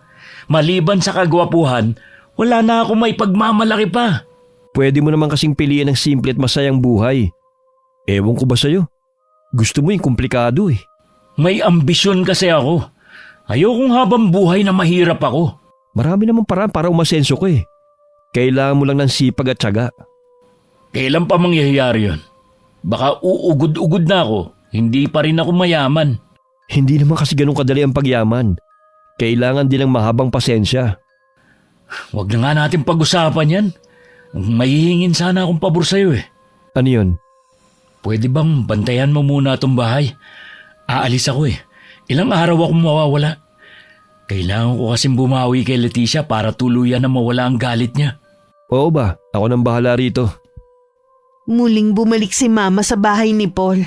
Speaker 2: Maliban sa kagwapuhan, wala na ako may pagmamalaki pa.
Speaker 1: Pwede mo naman kasing piliin ng simple at masayang buhay. Ewan ko ba sa'yo? Gusto mo yung komplikado
Speaker 2: May ambisyon kasi ako. Ayokong habang buhay na mahirap ako.
Speaker 1: Marami namang paraan para umasenso ko Kailangan mo lang ng sipag at tiyaga.
Speaker 2: Kailan pa mangyayari yun? Baka uugod-ugod na ako, hindi pa rin ako mayaman.
Speaker 1: Hindi naman kasi ganun kadali ang pagyaman. Kailangan din ng mahabang pasensya.
Speaker 2: Huwag na nga natin pag-usapan yan. Mahihingin sana akong pabor sa'yo
Speaker 1: Ano yun?
Speaker 2: Pwede bang bantayan mo muna itong bahay? Aalis ako Ilang araw akong mawawala. Kailangan ko kasing bumawi kay Leticia para tuluyan na mawala ang galit niya.
Speaker 1: Oo ba? Ako nang bahala rito.
Speaker 3: Muling bumalik si Mama sa bahay ni Paul.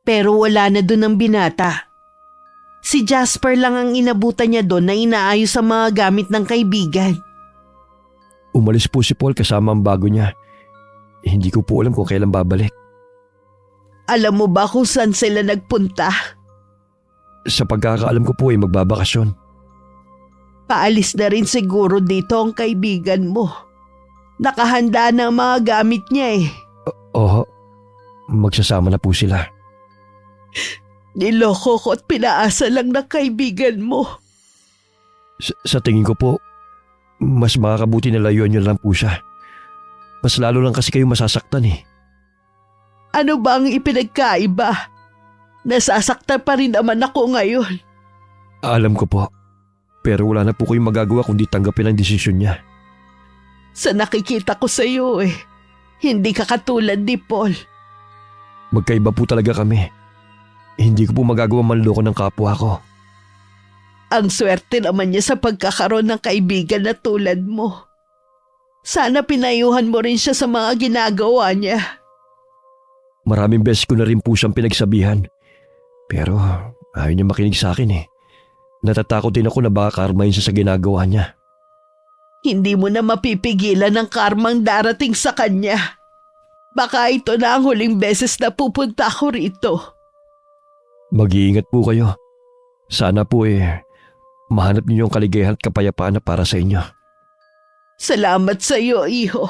Speaker 3: Pero wala na doon ang binata. Si Jasper lang ang inabutan niya doon na inaayos ang mga gamit ng kaibigan.
Speaker 1: Umalis po si Paul kasama ang bago niya. Hindi ko po alam kung kailan babalik.
Speaker 3: Alam mo ba kung saan sila nagpunta?
Speaker 1: Sa pagkakaalam ko po ay magbabakasyon.
Speaker 3: Paalis na rin siguro dito ang kaibigan mo. Nakahanda na ang mga gamit niya eh.
Speaker 1: Oo, magsasama na po sila.
Speaker 3: Niloko ko at pinaasa lang ng kaibigan mo.
Speaker 1: Sa tingin ko po, mas makakabuti na layuan niyo lang po siya. Mas lalo lang kasi kayo masasaktan eh.
Speaker 3: Ano ba ang ipinagkaiba? Nasasaktan pa rin naman ako ngayon.
Speaker 1: Alam ko po, pero wala na po kayong magagawa kundi tanggapin ang desisyon niya.
Speaker 3: Sa nakikita ko sa iyo eh, hindi ka katulad ni Paul.
Speaker 1: Magkaiba po talaga kami. Hindi ko po magagawa manloko ng kapwa ko.
Speaker 3: Ang swerte naman niya sa pagkakaroon ng kaibigan na tulad mo. Sana pinayuhan mo rin siya sa mga ginagawa niya.
Speaker 1: Maraming beses ko na rin po siyang pinagsabihan. Pero ayaw niya makinig sa akin eh. Natatakot din ako na baka karmahin siya sa ginagawa niya.
Speaker 3: Hindi mo na mapipigilan ang karmang darating sa kanya. Baka ito na ang huling beses na pupunta ako rito.
Speaker 1: Mag-iingat po kayo. Sana po mahanap niyo yung kaligayahan at kapayapaan na para sa inyo.
Speaker 3: Salamat sa iyo, iho.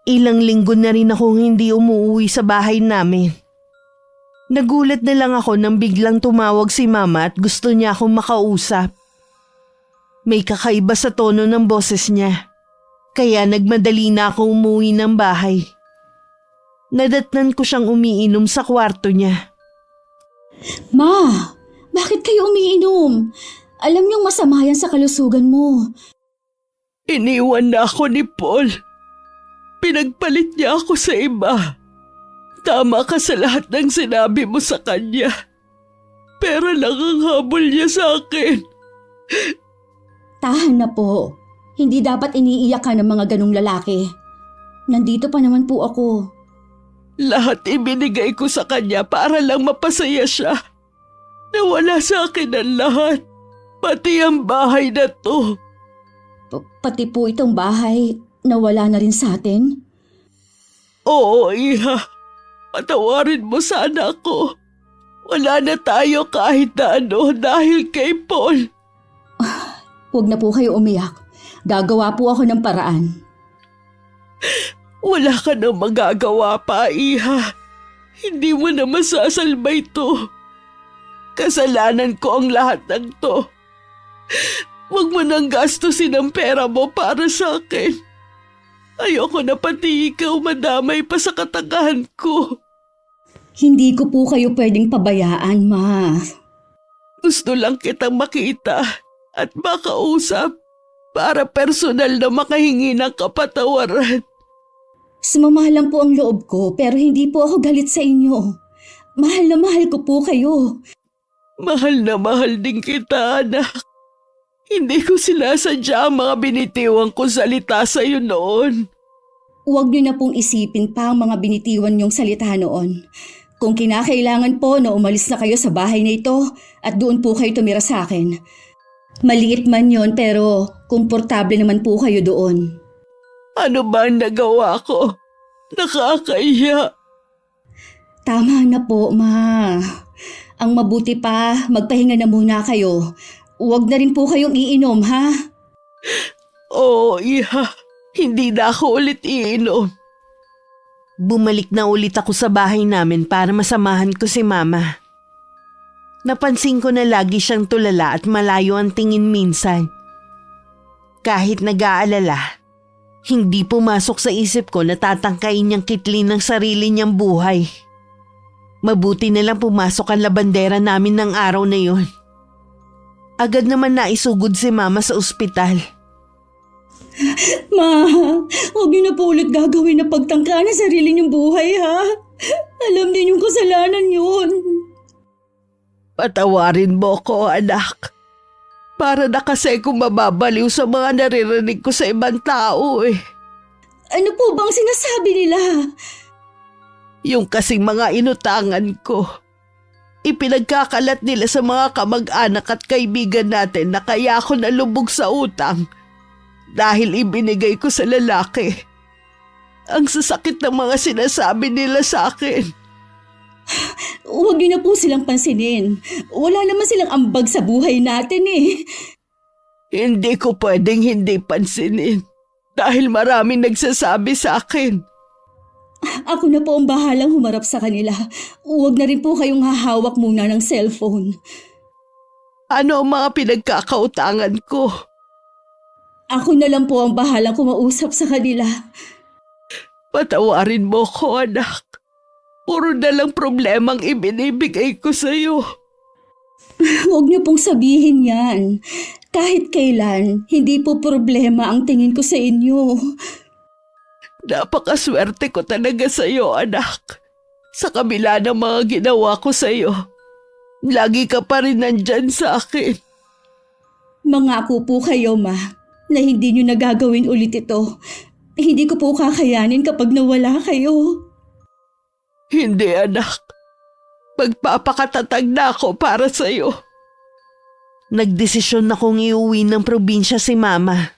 Speaker 3: Ilang linggo na rin akong hindi umuwi sa bahay namin. Nagulat na lang ako nang biglang tumawag si Mama at gusto niya akong makausap. May kakaiba sa tono ng boses niya, kaya nagmadali na akong umuwi ng bahay. Nadatnan ko siyang umiinom sa kwarto niya.
Speaker 4: Ma, bakit kayo umiinom? Alam niyong masama yan sa kalusugan mo.
Speaker 3: Iniwan na ako ni Paul. Pinagpalit niya ako sa iba. Tama ka sa lahat ng sinabi mo sa kanya. Pero lang ang habol niya sa akin.
Speaker 4: Tahan na po. Hindi dapat iniiyak ka ng mga ganong lalaki. Nandito pa naman po ako.
Speaker 3: Lahat ibinigay ko sa kanya para lang mapasaya siya. Nawala sa akin ang lahat. Pati ang bahay na to.
Speaker 4: Pati po itong bahay, nawala na rin sa atin?
Speaker 3: Oo, Iha. Patawarin mo sana ako. Wala na tayo kahit na ano dahil kay Paul.
Speaker 4: Huwag na po kayo umiyak. Gagawa po ako ng paraan.
Speaker 3: Wala ka na magagawa pa, Iha. Hindi mo na masasalba ito. Kasalanan ko ang lahat ng to. Huwag mo nang gastusin ang pera mo para sa akin. Ayoko na pati ikaw madamay pa sa katagahan ko.
Speaker 4: Hindi ko po kayo pwedeng pabayaan, Ma.
Speaker 3: Gusto lang kitang makita at makausap para personal na makahingi ng kapatawaran.
Speaker 4: Sumama lang po ang loob ko pero hindi po ako galit sa inyo. Mahal na mahal ko po kayo.
Speaker 3: Mahal na mahal din kita, anak. Hindi ko sinasadya ang mga binitiwang ko salita sa'yo noon.
Speaker 4: Huwag niyo na pong isipin pa ang mga binitiwan niyong salita noon. Kung kinakailangan po na umalis na kayo sa bahay na ito at doon po kayo tumira sa akin. Maliit man yon pero komportable naman po kayo doon.
Speaker 3: Ano ba ang nagawa ko? Nakakahiya.
Speaker 4: Tama na po, Ma. Ang mabuti pa, magpahinga na muna kayo. Huwag na rin po kayong iinom, ha?
Speaker 3: Oo, Iha. Hindi na ako ulit iinom. Bumalik na ulit ako sa bahay namin para masamahan ko si Mama. Napansin ko na lagi siyang tulala at malayo ang tingin minsan. Kahit nag-aalala, hindi pumasok sa isip ko na tatangkain niyang kitlin ng sarili niyang buhay. Mabuti na lang pumasok ang labandera namin ng araw na yun. Agad naman naisugod si Mama sa ospital.
Speaker 4: Ma, huwag niyo na po ulit gagawin na pagtangka na sarili niyong buhay, ha? Alam din yung kasalanan yun.
Speaker 3: Patawarin mo ko, anak. Para na kasi kung mababaliw sa mga naririnig ko sa ibang tao eh.
Speaker 4: Ano po bang sinasabi nila?
Speaker 3: Yung kasing mga inutangan ko. Ipinagkakalat nila sa mga kamag-anak at kaibigan natin na kaya ako nalubog sa utang dahil ibinigay ko sa lalaki. Ang sasakit ng mga sinasabi nila sa akin.
Speaker 4: Huwag niyo na po silang pansinin. Wala naman silang ambag sa buhay natin eh.
Speaker 3: Hindi ko pwedeng hindi pansinin dahil maraming nagsasabi sa akin.
Speaker 4: Ako na po ang bahalang humarap sa kanila. Huwag na rin po kayong hahawak muna ng cellphone.
Speaker 3: Ano ang mga pinagkakautangan ko?
Speaker 4: Ako na lang po ang bahalang kumausap sa kanila.
Speaker 3: Patawarin mo ko, anak. Puro na lang problemang ibinibigay ko sa'yo.
Speaker 4: Huwag niyo pong sabihin yan. Kahit kailan, hindi po problema ang tingin ko sa inyo.
Speaker 3: Napakaswerte ko talaga sa'yo, anak. Sa kabila ng mga ginawa ko sa'yo, lagi ka pa rin nandyan sa akin.
Speaker 4: Mangako po kayo, ma, na hindi niyo nagagawin ulit ito. Hindi ko po kakayanin kapag nawala kayo.
Speaker 3: Hindi, anak. Magpapakatatag na ako para sa'yo. Nagdesisyon na kong iuwi ng probinsya si Mama.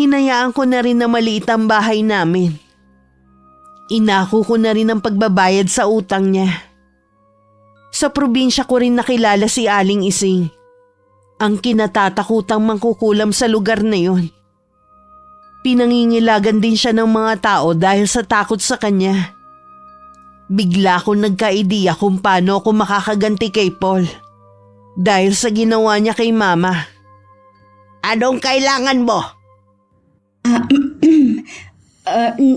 Speaker 3: Hinayaan ko na rin na maliit ang bahay namin. Inako ko na rin ang pagbabayad sa utang niya. Sa probinsya ko rin nakilala si Aling Ising, ang kinatatakutang mangkukulam sa lugar na yon. Pinangingilagan din siya ng mga tao dahil sa takot sa kanya. Bigla akong nagka-ideya kung paano ako makakaganti kay Paul dahil sa ginawa niya kay Mama. Anong kailangan mo?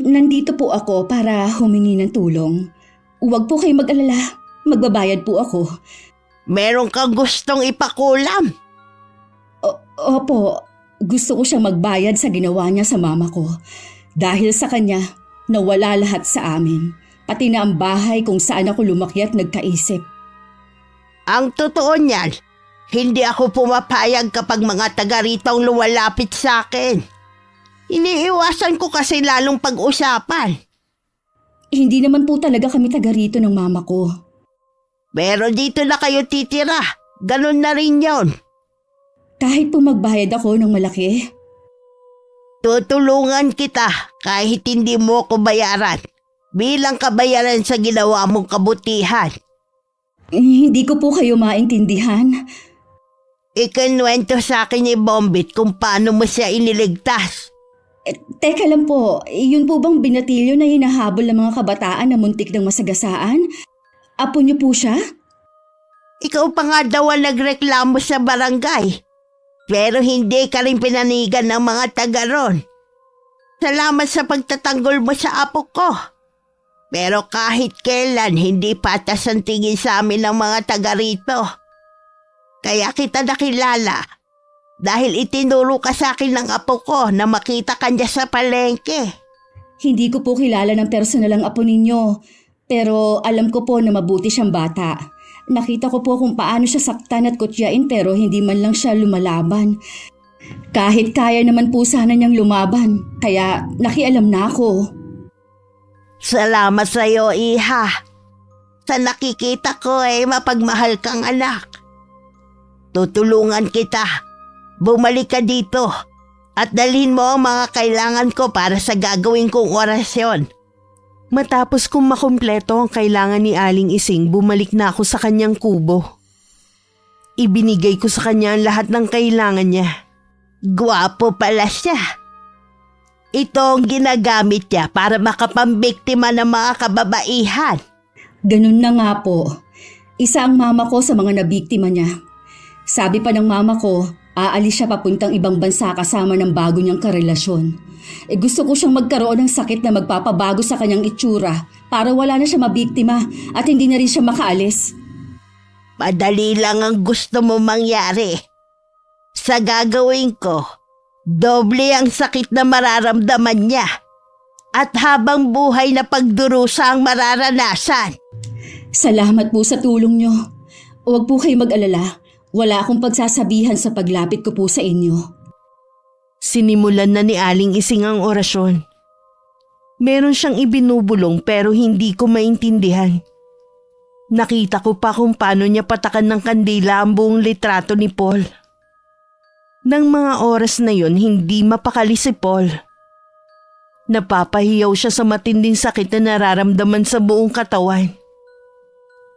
Speaker 4: Nandito po ako para humingi ng tulong. Huwag po kayo mag-alala. Magbabayad po ako.
Speaker 3: Meron kang gustong ipakulam?
Speaker 4: Opo, gusto ko siyang magbayad sa ginawa niya sa mama ko. Dahil sa kanya, nawala lahat sa amin. Pati na ang bahay kung saan ako lumaki at nagkaisip.
Speaker 3: Ang totoo niyan, hindi ako pumapayag kapag mga taga rito ang lumalapit sa akin. Iniiwasan ko kasi lalong pag-usapan.
Speaker 4: Hindi naman po talaga kami taga rito ng mama ko.
Speaker 3: Pero dito na kayo titira. Ganun na rin yon.
Speaker 4: Kahit po magbayad ako ng malaki.
Speaker 3: Tutulungan kita kahit hindi mo ko bayaran. Bilang kabayaran sa ginawa mong kabutihan.
Speaker 4: Hindi ko po kayo maintindihan.
Speaker 3: Ikinuwento sa akin ni Bombit kung paano mo siya iniligtas.
Speaker 4: Teka lang po, yun po bang binatilyo na hinahabol ng mga kabataan na muntik ng masagasaan? Apo niyo po siya?
Speaker 3: Ikaw pa nga daw ang nagreklamo sa barangay. Pero hindi ka rin pinanigan ng mga taga ron. Salamat sa pagtatanggol mo sa apo ko. Pero kahit kailan hindi patas ang tingin sa amin ng mga taga rito. Kaya kita nakilala dahil itinuro ka sa akin ng apo ko na makita ka niya sa palengke.
Speaker 4: Hindi ko po kilala ng personal ang apo ninyo, pero alam ko po na mabuti siyang bata. Nakita ko po kung paano siya saktan at kutyain pero hindi man lang siya lumalaban. Kahit kaya naman po sana niyang lumaban, kaya nakialam na ako.
Speaker 3: Salamat sa iyo, Iha. Sa nakikita ko mapagmahal kang anak. Tutulungan kita. Bumalik ka dito at dalhin mo ang mga kailangan ko para sa gagawin kong orasyon. Matapos kong makumpleto ang kailangan ni Aling Ising, bumalik na ako sa kanyang kubo. Ibinigay ko sa kanya ang lahat ng kailangan niya. Gwapo pala siya. Ito ang ginagamit niya para makapambiktima ng mga kababaihan.
Speaker 4: Ganun na nga po. Isa ang mama ko sa mga nabiktima niya. Sabi pa ng mama ko, aalis siya papuntang ibang bansa kasama ng bago niyang karelasyon. Gusto ko siyang magkaroon ng sakit na magpapabago sa kanyang itsura para wala na siya mabiktima at hindi na rin siya makaalis.
Speaker 3: Madali lang ang gusto mo mangyari. Sa gagawin ko, doble ang sakit na mararamdaman niya at habang buhay na pagdurusa ang mararanasan.
Speaker 4: Salamat po sa tulong niyo. Huwag po kayo mag-alala. Wala akong pagsasabihan sa paglapit ko po sa inyo.
Speaker 3: Sinimulan na ni Aling Ising ang orasyon. Meron siyang ibinubulong pero hindi ko maintindihan. Nakita ko pa kung paano niya patakan ng kandila ang buong litrato ni Paul. Nang mga oras na yon, hindi mapakali si Paul. Napapahiyaw siya sa matinding sakit na nararamdaman sa buong katawan.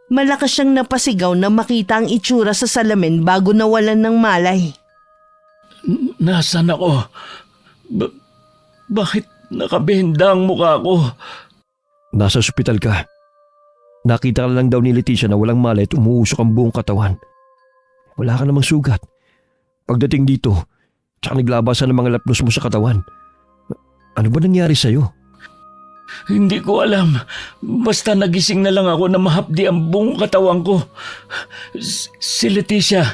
Speaker 3: Malakas siyang napasigaw na makita ang itsura sa salamin bago nawalan ng malay.
Speaker 2: Nasaan ako? Bakit nakabenda ang mukha ko?
Speaker 1: Nasa ospital ka. Nakita ka lang daw ni Leticia na walang malay at umuusok ang buong katawan. Wala ka namang sugat. Pagdating dito, tsaka naglabasan ng mga lapnos mo sa katawan. Ano ba nangyari sa'yo?
Speaker 2: Hindi ko alam. Basta nagising na lang ako na mahapdi ang buong katawan ko. Si Leticia.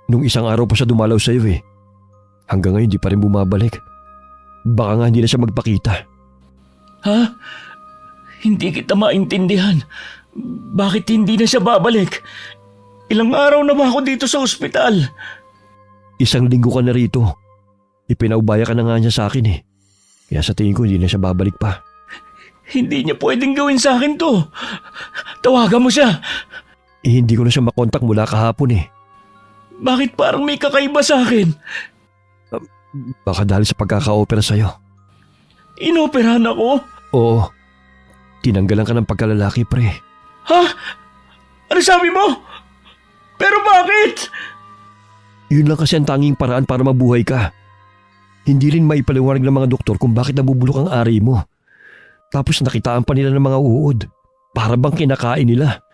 Speaker 1: Nung isang araw pa siya dumalaw sa'yo eh. Hanggang ngayon di pa rin bumabalik. Baka nga hindi na siya magpakita.
Speaker 2: Ha? Hindi kita maintindihan. Bakit hindi na siya babalik? Ilang araw na ba ako dito sa ospital?
Speaker 1: 1 linggo ka na rito. Ipinaubaya ka na nga niya sa akin eh. Kaya sa tingin ko hindi na siya babalik pa.
Speaker 2: Hindi niya pwedeng gawin sa akin to. Tawagan mo siya.
Speaker 1: Hindi ko na siya makontak mula kahapon eh.
Speaker 2: Bakit parang may kakaiba sa akin?
Speaker 1: Baka dahil sa pagkaka-opera sa'yo.
Speaker 2: Inoperahan ako?
Speaker 1: Oo. Tinanggalan ka ng pagkalalaki, pre.
Speaker 2: Ha? Ano sabi mo? Pero bakit?
Speaker 1: Yun lang kasi ang tanging paraan para mabuhay ka. Hindi rin maipaliwanag ng mga doktor kung bakit nabubulok ang ari mo. Tapos nakitaan pa nila ng mga uod. Para bang kinakain nila.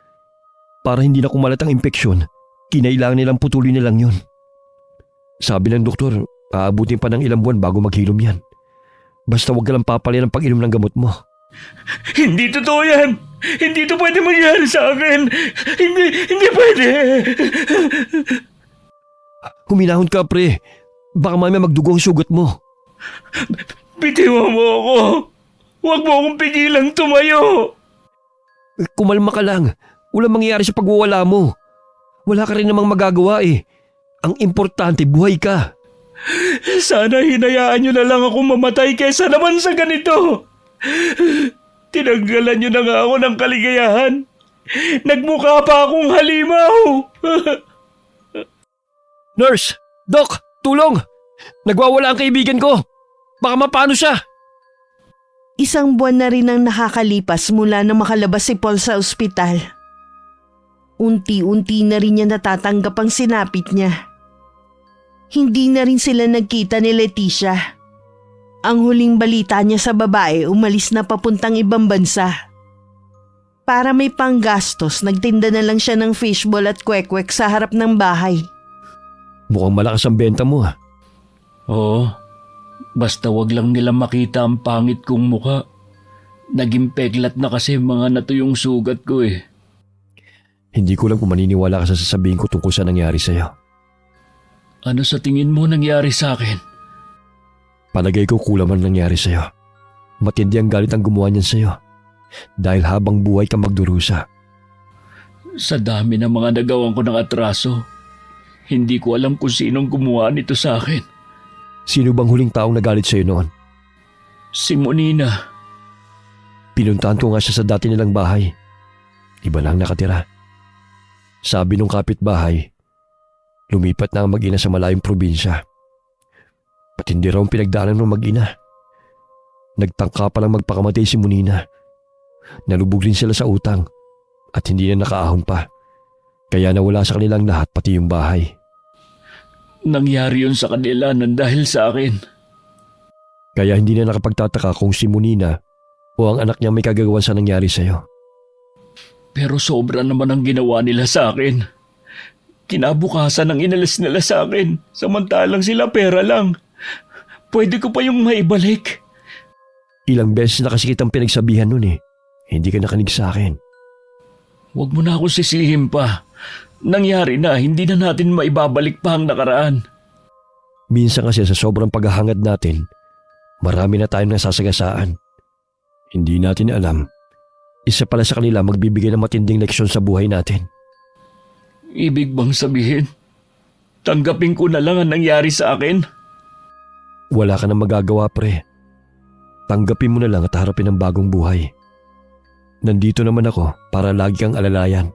Speaker 1: Para hindi na kumalat ang impeksyon, kinailangan nilang putulin nilang yun. Sabi ng doktor, aabutin pa ng ilang buwan bago maghilom yan. Basta huwag ka lang papalyan ang pag-inom ng gamot mo.
Speaker 2: Hindi totoo yan. Hindi ito pwede mangyari sa akin. Hindi pwede.
Speaker 1: Huminahon ka, pre. Baka mamaya magdugo ang sugat mo.
Speaker 2: Bitiwan mo ako. Huwag mo akong pigilang tumayo.
Speaker 1: Kumalma ka lang. Walang mangyayari sa pagwawala mo. Wala ka rin namang magagawa eh. Ang importante, buhay ka.
Speaker 2: Sana hinayaan niyo na lang ako mamatay kaysa naman sa ganito. Tinanggalan niyo na nga ako ng kaligayahan. Nagmukha pa akong halimaw.
Speaker 1: Nurse! Doc! Tulong! Nagwawala ang kaibigan ko! Baka mapano siya!
Speaker 3: 1 buwan na rin ang nakakalipas mula nang makalabas si Paul sa ospital. Unti-unti na rin niya natatanggap ang sinapit niya. Hindi na rin sila nagkita ni Leticia. Ang huling balita niya sa babae, umalis na papuntang ibang bansa. Para may panggastos, nagtinda na lang siya ng fishball at kwek-kwek sa harap ng bahay.
Speaker 1: Mukhang malakas ang benta mo ha.
Speaker 2: Oo. Basta wag lang nila makita ang pangit kong mukha. Naging peklat na kasi mga natuyong sugat ko eh.
Speaker 1: Hindi ko lang kung maniniwala ka sa sasabihin ko tungkol sa nangyari sa'yo.
Speaker 2: Ano sa tingin mo nangyari sa akin?
Speaker 1: Palagay ko kulang man nangyari sa'yo. Matindi ang galit ang gumawa niyan sa'yo. Dahil habang buhay ka magdurusa.
Speaker 2: Sa dami ng mga nagawan ko ng atraso, hindi ko alam kung sinong gumawa nito sa akin.
Speaker 1: Sino bang huling taong nagalit sa'yo noon?
Speaker 2: Si Monina.
Speaker 1: Pinuntahan ko nga siya sa dati nilang bahay. Iba lang nakatira. Sabi nung kapitbahay, lumipat na ang mag-ina sa malayong probinsya. At hindi raw ang pinagdaanan ng mag-ina. Nagtangka palang magpakamatay si Monina. Nalubog rin sila sa utang at hindi na nakaahon pa. Kaya nawala sa kanilang lahat pati yung bahay.
Speaker 2: Nangyari yun sa kanila nang dahil sa akin.
Speaker 1: Kaya hindi na nakapagtataka kung si Monina o ang anak niya may kagagawan sa nangyari sa'yo.
Speaker 2: Pero sobra naman ang ginawa nila sa akin. Kinabukasan ang inalis nila sa akin, samantalang sila pera lang. Pwede ko pa yung maibalik.
Speaker 1: Ilang beses na kasi kitang pinagsabihan nun eh. Hindi ka nakinig sa akin.
Speaker 2: Huwag mo na ako sisihin pa. Nangyari na, hindi na natin maibabalik pa ang nakaraan.
Speaker 1: Minsan kasi sa sobrang paghahangad natin, marami na tayong nasasagasaan. Hindi natin alam, isa pala sa kanila magbibigay ng matinding leksyon sa buhay natin.
Speaker 2: Ibig bang sabihin, tanggapin ko na lang ang nangyari sa akin?
Speaker 1: Wala ka nang magagawa, pre. Tanggapin mo na lang at harapin ang bagong buhay. Nandito naman ako para lagi kang alalayan.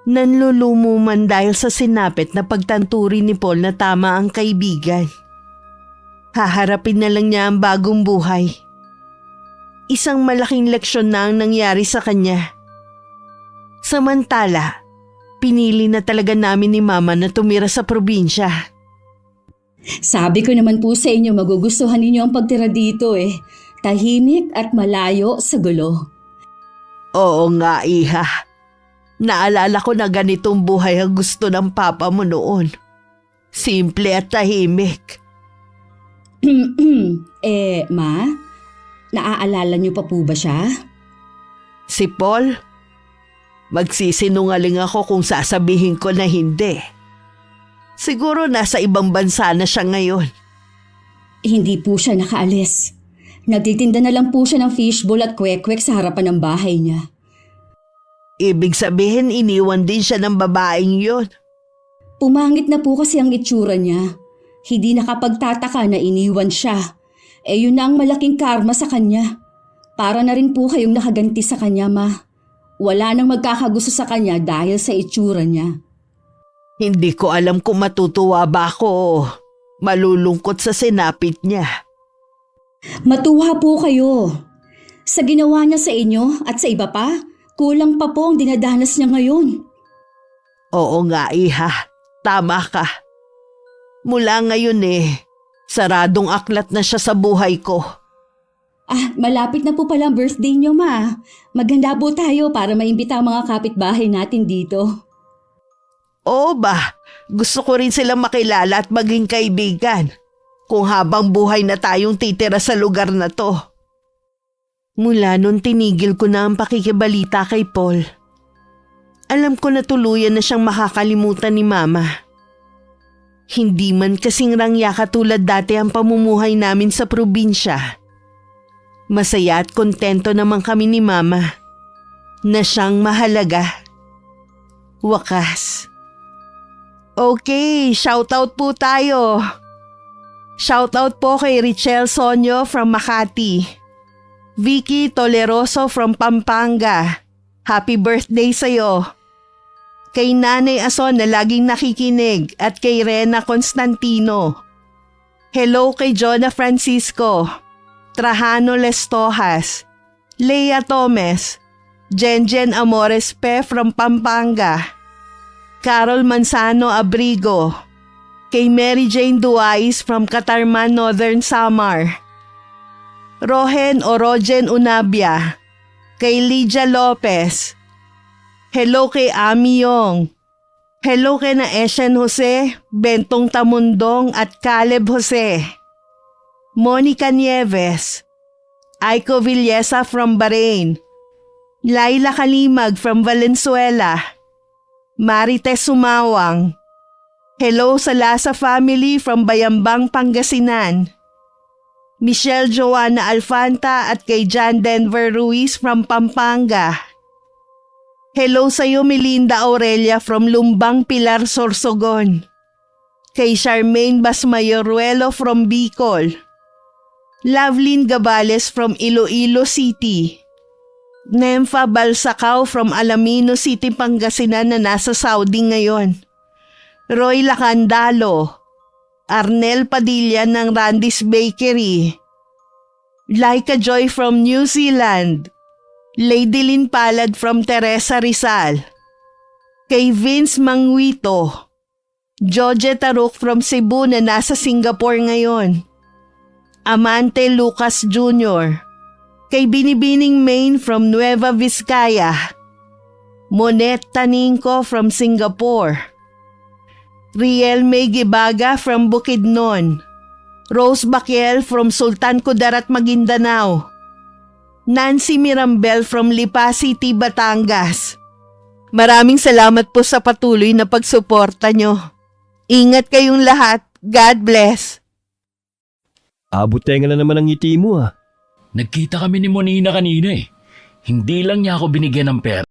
Speaker 3: Nanlulumo man dahil sa sinapit na pagtanturi ni Paul na tama ang kaibigan. Haharapin na lang niya ang bagong buhay. Isang malaking leksyon na ang nangyari sa kanya. Samantala, pinili na talaga namin ni Mama na tumira sa probinsya.
Speaker 4: Sabi ko naman po sa inyo magugustuhan ninyo ang pagtira dito eh. Tahimik at malayo sa gulo.
Speaker 3: Oo nga, Iha. Naalala ko na ganitong buhay ang gusto ng papa mo noon. Simple at tahimik.
Speaker 4: Ma? Naaalala niyo pa po ba siya?
Speaker 3: Si Paul? Magsisinungaling ako kung sasabihin ko na hindi. Siguro nasa ibang bansa na siya ngayon.
Speaker 4: Hindi po siya nakaalis. Nagtitinda na lang po siya ng fishbowl at kwek-kwek sa harapan ng bahay niya.
Speaker 3: Ibig sabihin iniwan din siya ng babaeng yun.
Speaker 4: Pumangit na po kasi ang itsura niya. Hindi nakapagtataka na iniwan siya. Yun na ang malaking karma sa kanya. Para na rin po kayong nakaganti sa kanya, Ma. Wala nang magkakagusto sa kanya dahil sa itsura niya.
Speaker 3: Hindi ko alam kung matutuwa ba ako o malulungkot sa sinapit niya.
Speaker 4: Matuwa po kayo. Sa ginawa niya sa inyo at sa iba pa, kulang pa po ang dinadanas niya ngayon.
Speaker 3: Oo nga, Iha. Tama ka. Mula ngayon saradong aklat na siya sa buhay ko.
Speaker 4: Malapit na po pala ang birthday niyo, Ma. Maghanda po tayo para maimbita ang mga kapitbahay natin dito.
Speaker 3: Oo ba? Gusto ko rin silang makilala at maging kaibigan. Kung habang buhay na tayong titira sa lugar na to. Mula nun tinigil ko na ang pakikibalita kay Paul. Alam ko na tuluyan na siyang makakalimutan ni Mama. Hindi man kasing rangya katulad dati ang pamumuhay namin sa probinsya. Masaya at kontento naman kami ni Mama na siyang mahalaga. Wakas. Okay, shoutout po tayo. Shoutout po kay Richelle Sonyo from Makati. Vicky Toleroso from Pampanga. Happy birthday sa'yo. Kay Nanay Ason na laging nakikinig at kay Rena Constantino. Hello kay Jonah Francisco, Trajano Lestojas, Leia Tomes, Jenjen Amores Pe from Pampanga. Carol Manzano Abrigo, kay Mary Jane Duais from Catarman, Northern Samar. Rohen Orogen Unabia, kay Lydia Lopez. Hello kay Ami Yong. Hello kay na Eshen Jose, Bentong Tamundong at Caleb Jose. Monica Nieves, Aiko Villesa from Bahrain. Laila Kalimag from Valenzuela. Marites Sumawang. Hello sa Lasa family from Bayambang, Pangasinan. Michelle Joanna Alfanta at kay John Denver Ruiz from Pampanga. Hello sa iyo Melinda Aurelia from Lumbang, Pilar, Sorsogon. Kay Charmaine Basmayoruelo from Bicol. Lovelyn Gabales from Iloilo City. Nemfa Balsacao from Alamino City, Pangasinan na nasa Saudi ngayon. Roy Lacandalo. Arnel Padilla ng Randy's Bakery. Laika Joy from New Zealand. Lady Lynn Palad from Teresa Rizal. Kay Vince Manguito. Joje Taruk from Cebu na nasa Singapore ngayon. Amante Lucas Jr. Kay Binibining Main from Nueva Vizcaya. Monet Taningco from Singapore. Riel May Gibaga from Bukidnon. Rose Baquiel from Sultan Kudarat, Maguindanao. Nancy Mirambel from Lipa City, Batangas. Maraming salamat po sa patuloy na pagsuporta nyo. Ingat kayong lahat. God bless.
Speaker 1: Abot tenga na naman ang ngiti mo.
Speaker 2: Nagkita kami ni Monina kanina eh. Hindi lang niya ako binigyan ng pera.